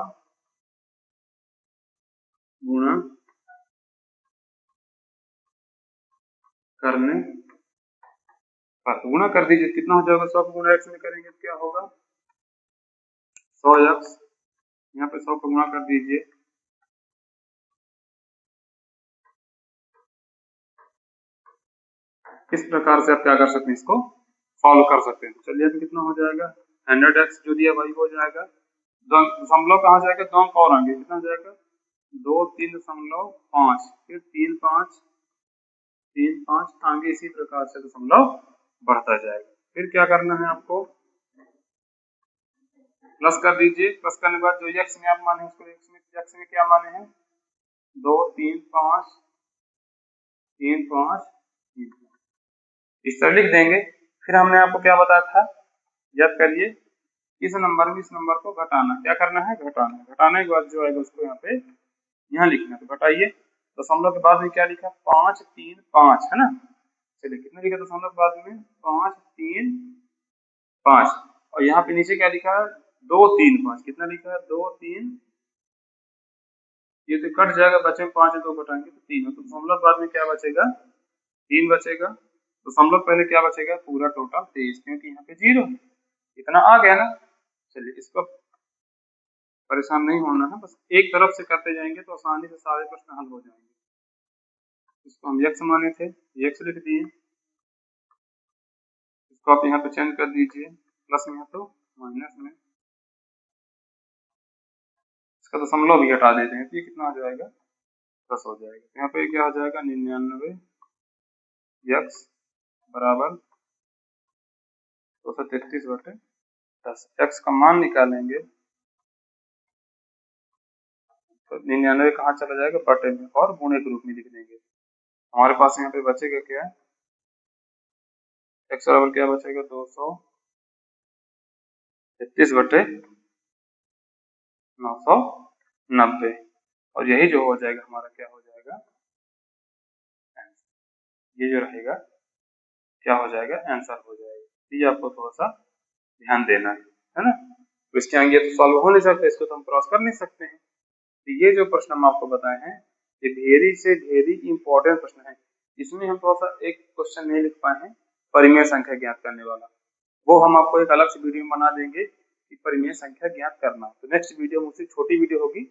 गुणा करने पर, गुणा कर दीजिए कितना हो जाएगा, 100 का गुणा x में करेंगे तो क्या होगा, 100x, यहाँ पे 100 का गुणा कर दीजिए, इस प्रकार से आप क्या कर सकते हैं, इसको सॉल्व कर सकते हैं। चलिए तो कितना हो जाएगा, 100x जो दिया वही हो जाएगा, दशमलव कहाँ जाएगा, 2 अंक और आगे कितना जाएगा, 2 3.5, फिर 3 5 3 5 आगे इसी प्रकार से दशमलव बढ़ता जाएगा। फिर क्या करना है आपको, प्लस कर दीजिए, प्लस करने के बाद जो x में आप माने उसको x में क्या माने हैं, 2 3 5 3 5, इस तरह लिख देंगे। फिर हमने आपको क्या बताया था, याद करिए, इस नंबर में इस नंबर को घटाना, क्या करना है, घटाना, घटाने के बाद जो आएगा उसको यहाँ पे यहाँ लिखना। तो घटाइए, दशमलव के बाद में क्या लिखा, 5 3 5, है ना। चलिए कितना लिखा दशमलव के बाद में, 5 3 5, और यहाँ पे नीचे क्या लिखा है, 2 3 5, कितना लिखा है, 2 3, ये तो कट जाएगा, बचे 5 2 घटाएंगे तो 3, तो दशमलव बाद में क्या बचेगा, 3 बचेगा। दशमलव पहले क्या बचेगा, पूरा टोटल 23, क्योंकि यहाँ पे 0 है, इतना आ गया ना। चलिए इसको परेशान नहीं होना है, बस एक तरफ से करते जाएंगे तो आसानी से सारे प्रश्न हल हो जाएंगे। इसको हम x माने थे, x लिख दिए, इसको आप यहाँ पे चेंज कर दीजिए, प्लस में है तो माइनस में, इसका दशमलव भी हटा देते हैं तो ये कितना हो जाएगा, 10 हो जाएगा। यहाँ पे क्या हो जाएगा, 99 x बराबर 233/10, x का मान निकालेंगे तो 99 कहाँ चला जाएगा, बटे में, और गुणे के रूप में लिख देंगे। हमारे पास यहाँ पे बचेगा क्या, x बराबर क्या बचेगा, 233 बटे 990, और यही जो हो जाएगा हमारा क्या हो जाएगा, ये जो रहेगा क्या हो जाएगा, आंसर हो जाएगा। ये आपको थोड़ा सा ध्यान देना है ना। तो इसके आगे तो सॉल्व हो नहीं सकता, इसको तो हम क्रॉस कर नहीं सकते हैं। तो ये जो प्रश्न हम आपको बताए हैं ये वेरी से वेरी इंपॉर्टेंट प्रश्न है। इसमें हम थोड़ा सा एक क्वेश्चन नहीं लिख पाए हैं, परिमेय संख्या ज्ञात करने वाला, वो हम आपको एक अलग से वीडियो में बना देंगे कि परिमेय संख्या ज्ञात करना। तो नेक्स्ट वीडियो मुझसे छोटी वीडियो होगी,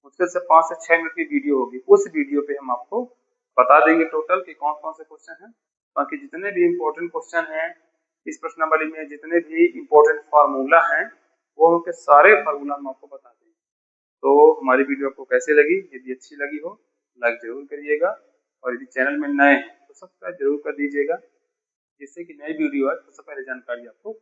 मुश्किल से 5 से 6 मिनट की वीडियो होगी, उस वीडियो पे हम आपको बता देंगे टोटल कि कौन कौन से क्वेश्चन हैं। बाकी जितने भी इम्पोर्टेंट क्वेश्चन हैं इस प्रश्नावली में, जितने भी इम्पोर्टेंट फार्मूला हैं, वो उनके सारे फार्मूला हम आपको बता देंगे। तो हमारी वीडियो आपको कैसे लगी, यदि अच्छी लगी हो लाइक जरूर करिएगा, और यदि चैनल में नए हैं तो सब्सक्राइब जरूर कर दीजिएगा, जिससे कि नई वीडियो आए तो सबसे पहले जानकारी आपको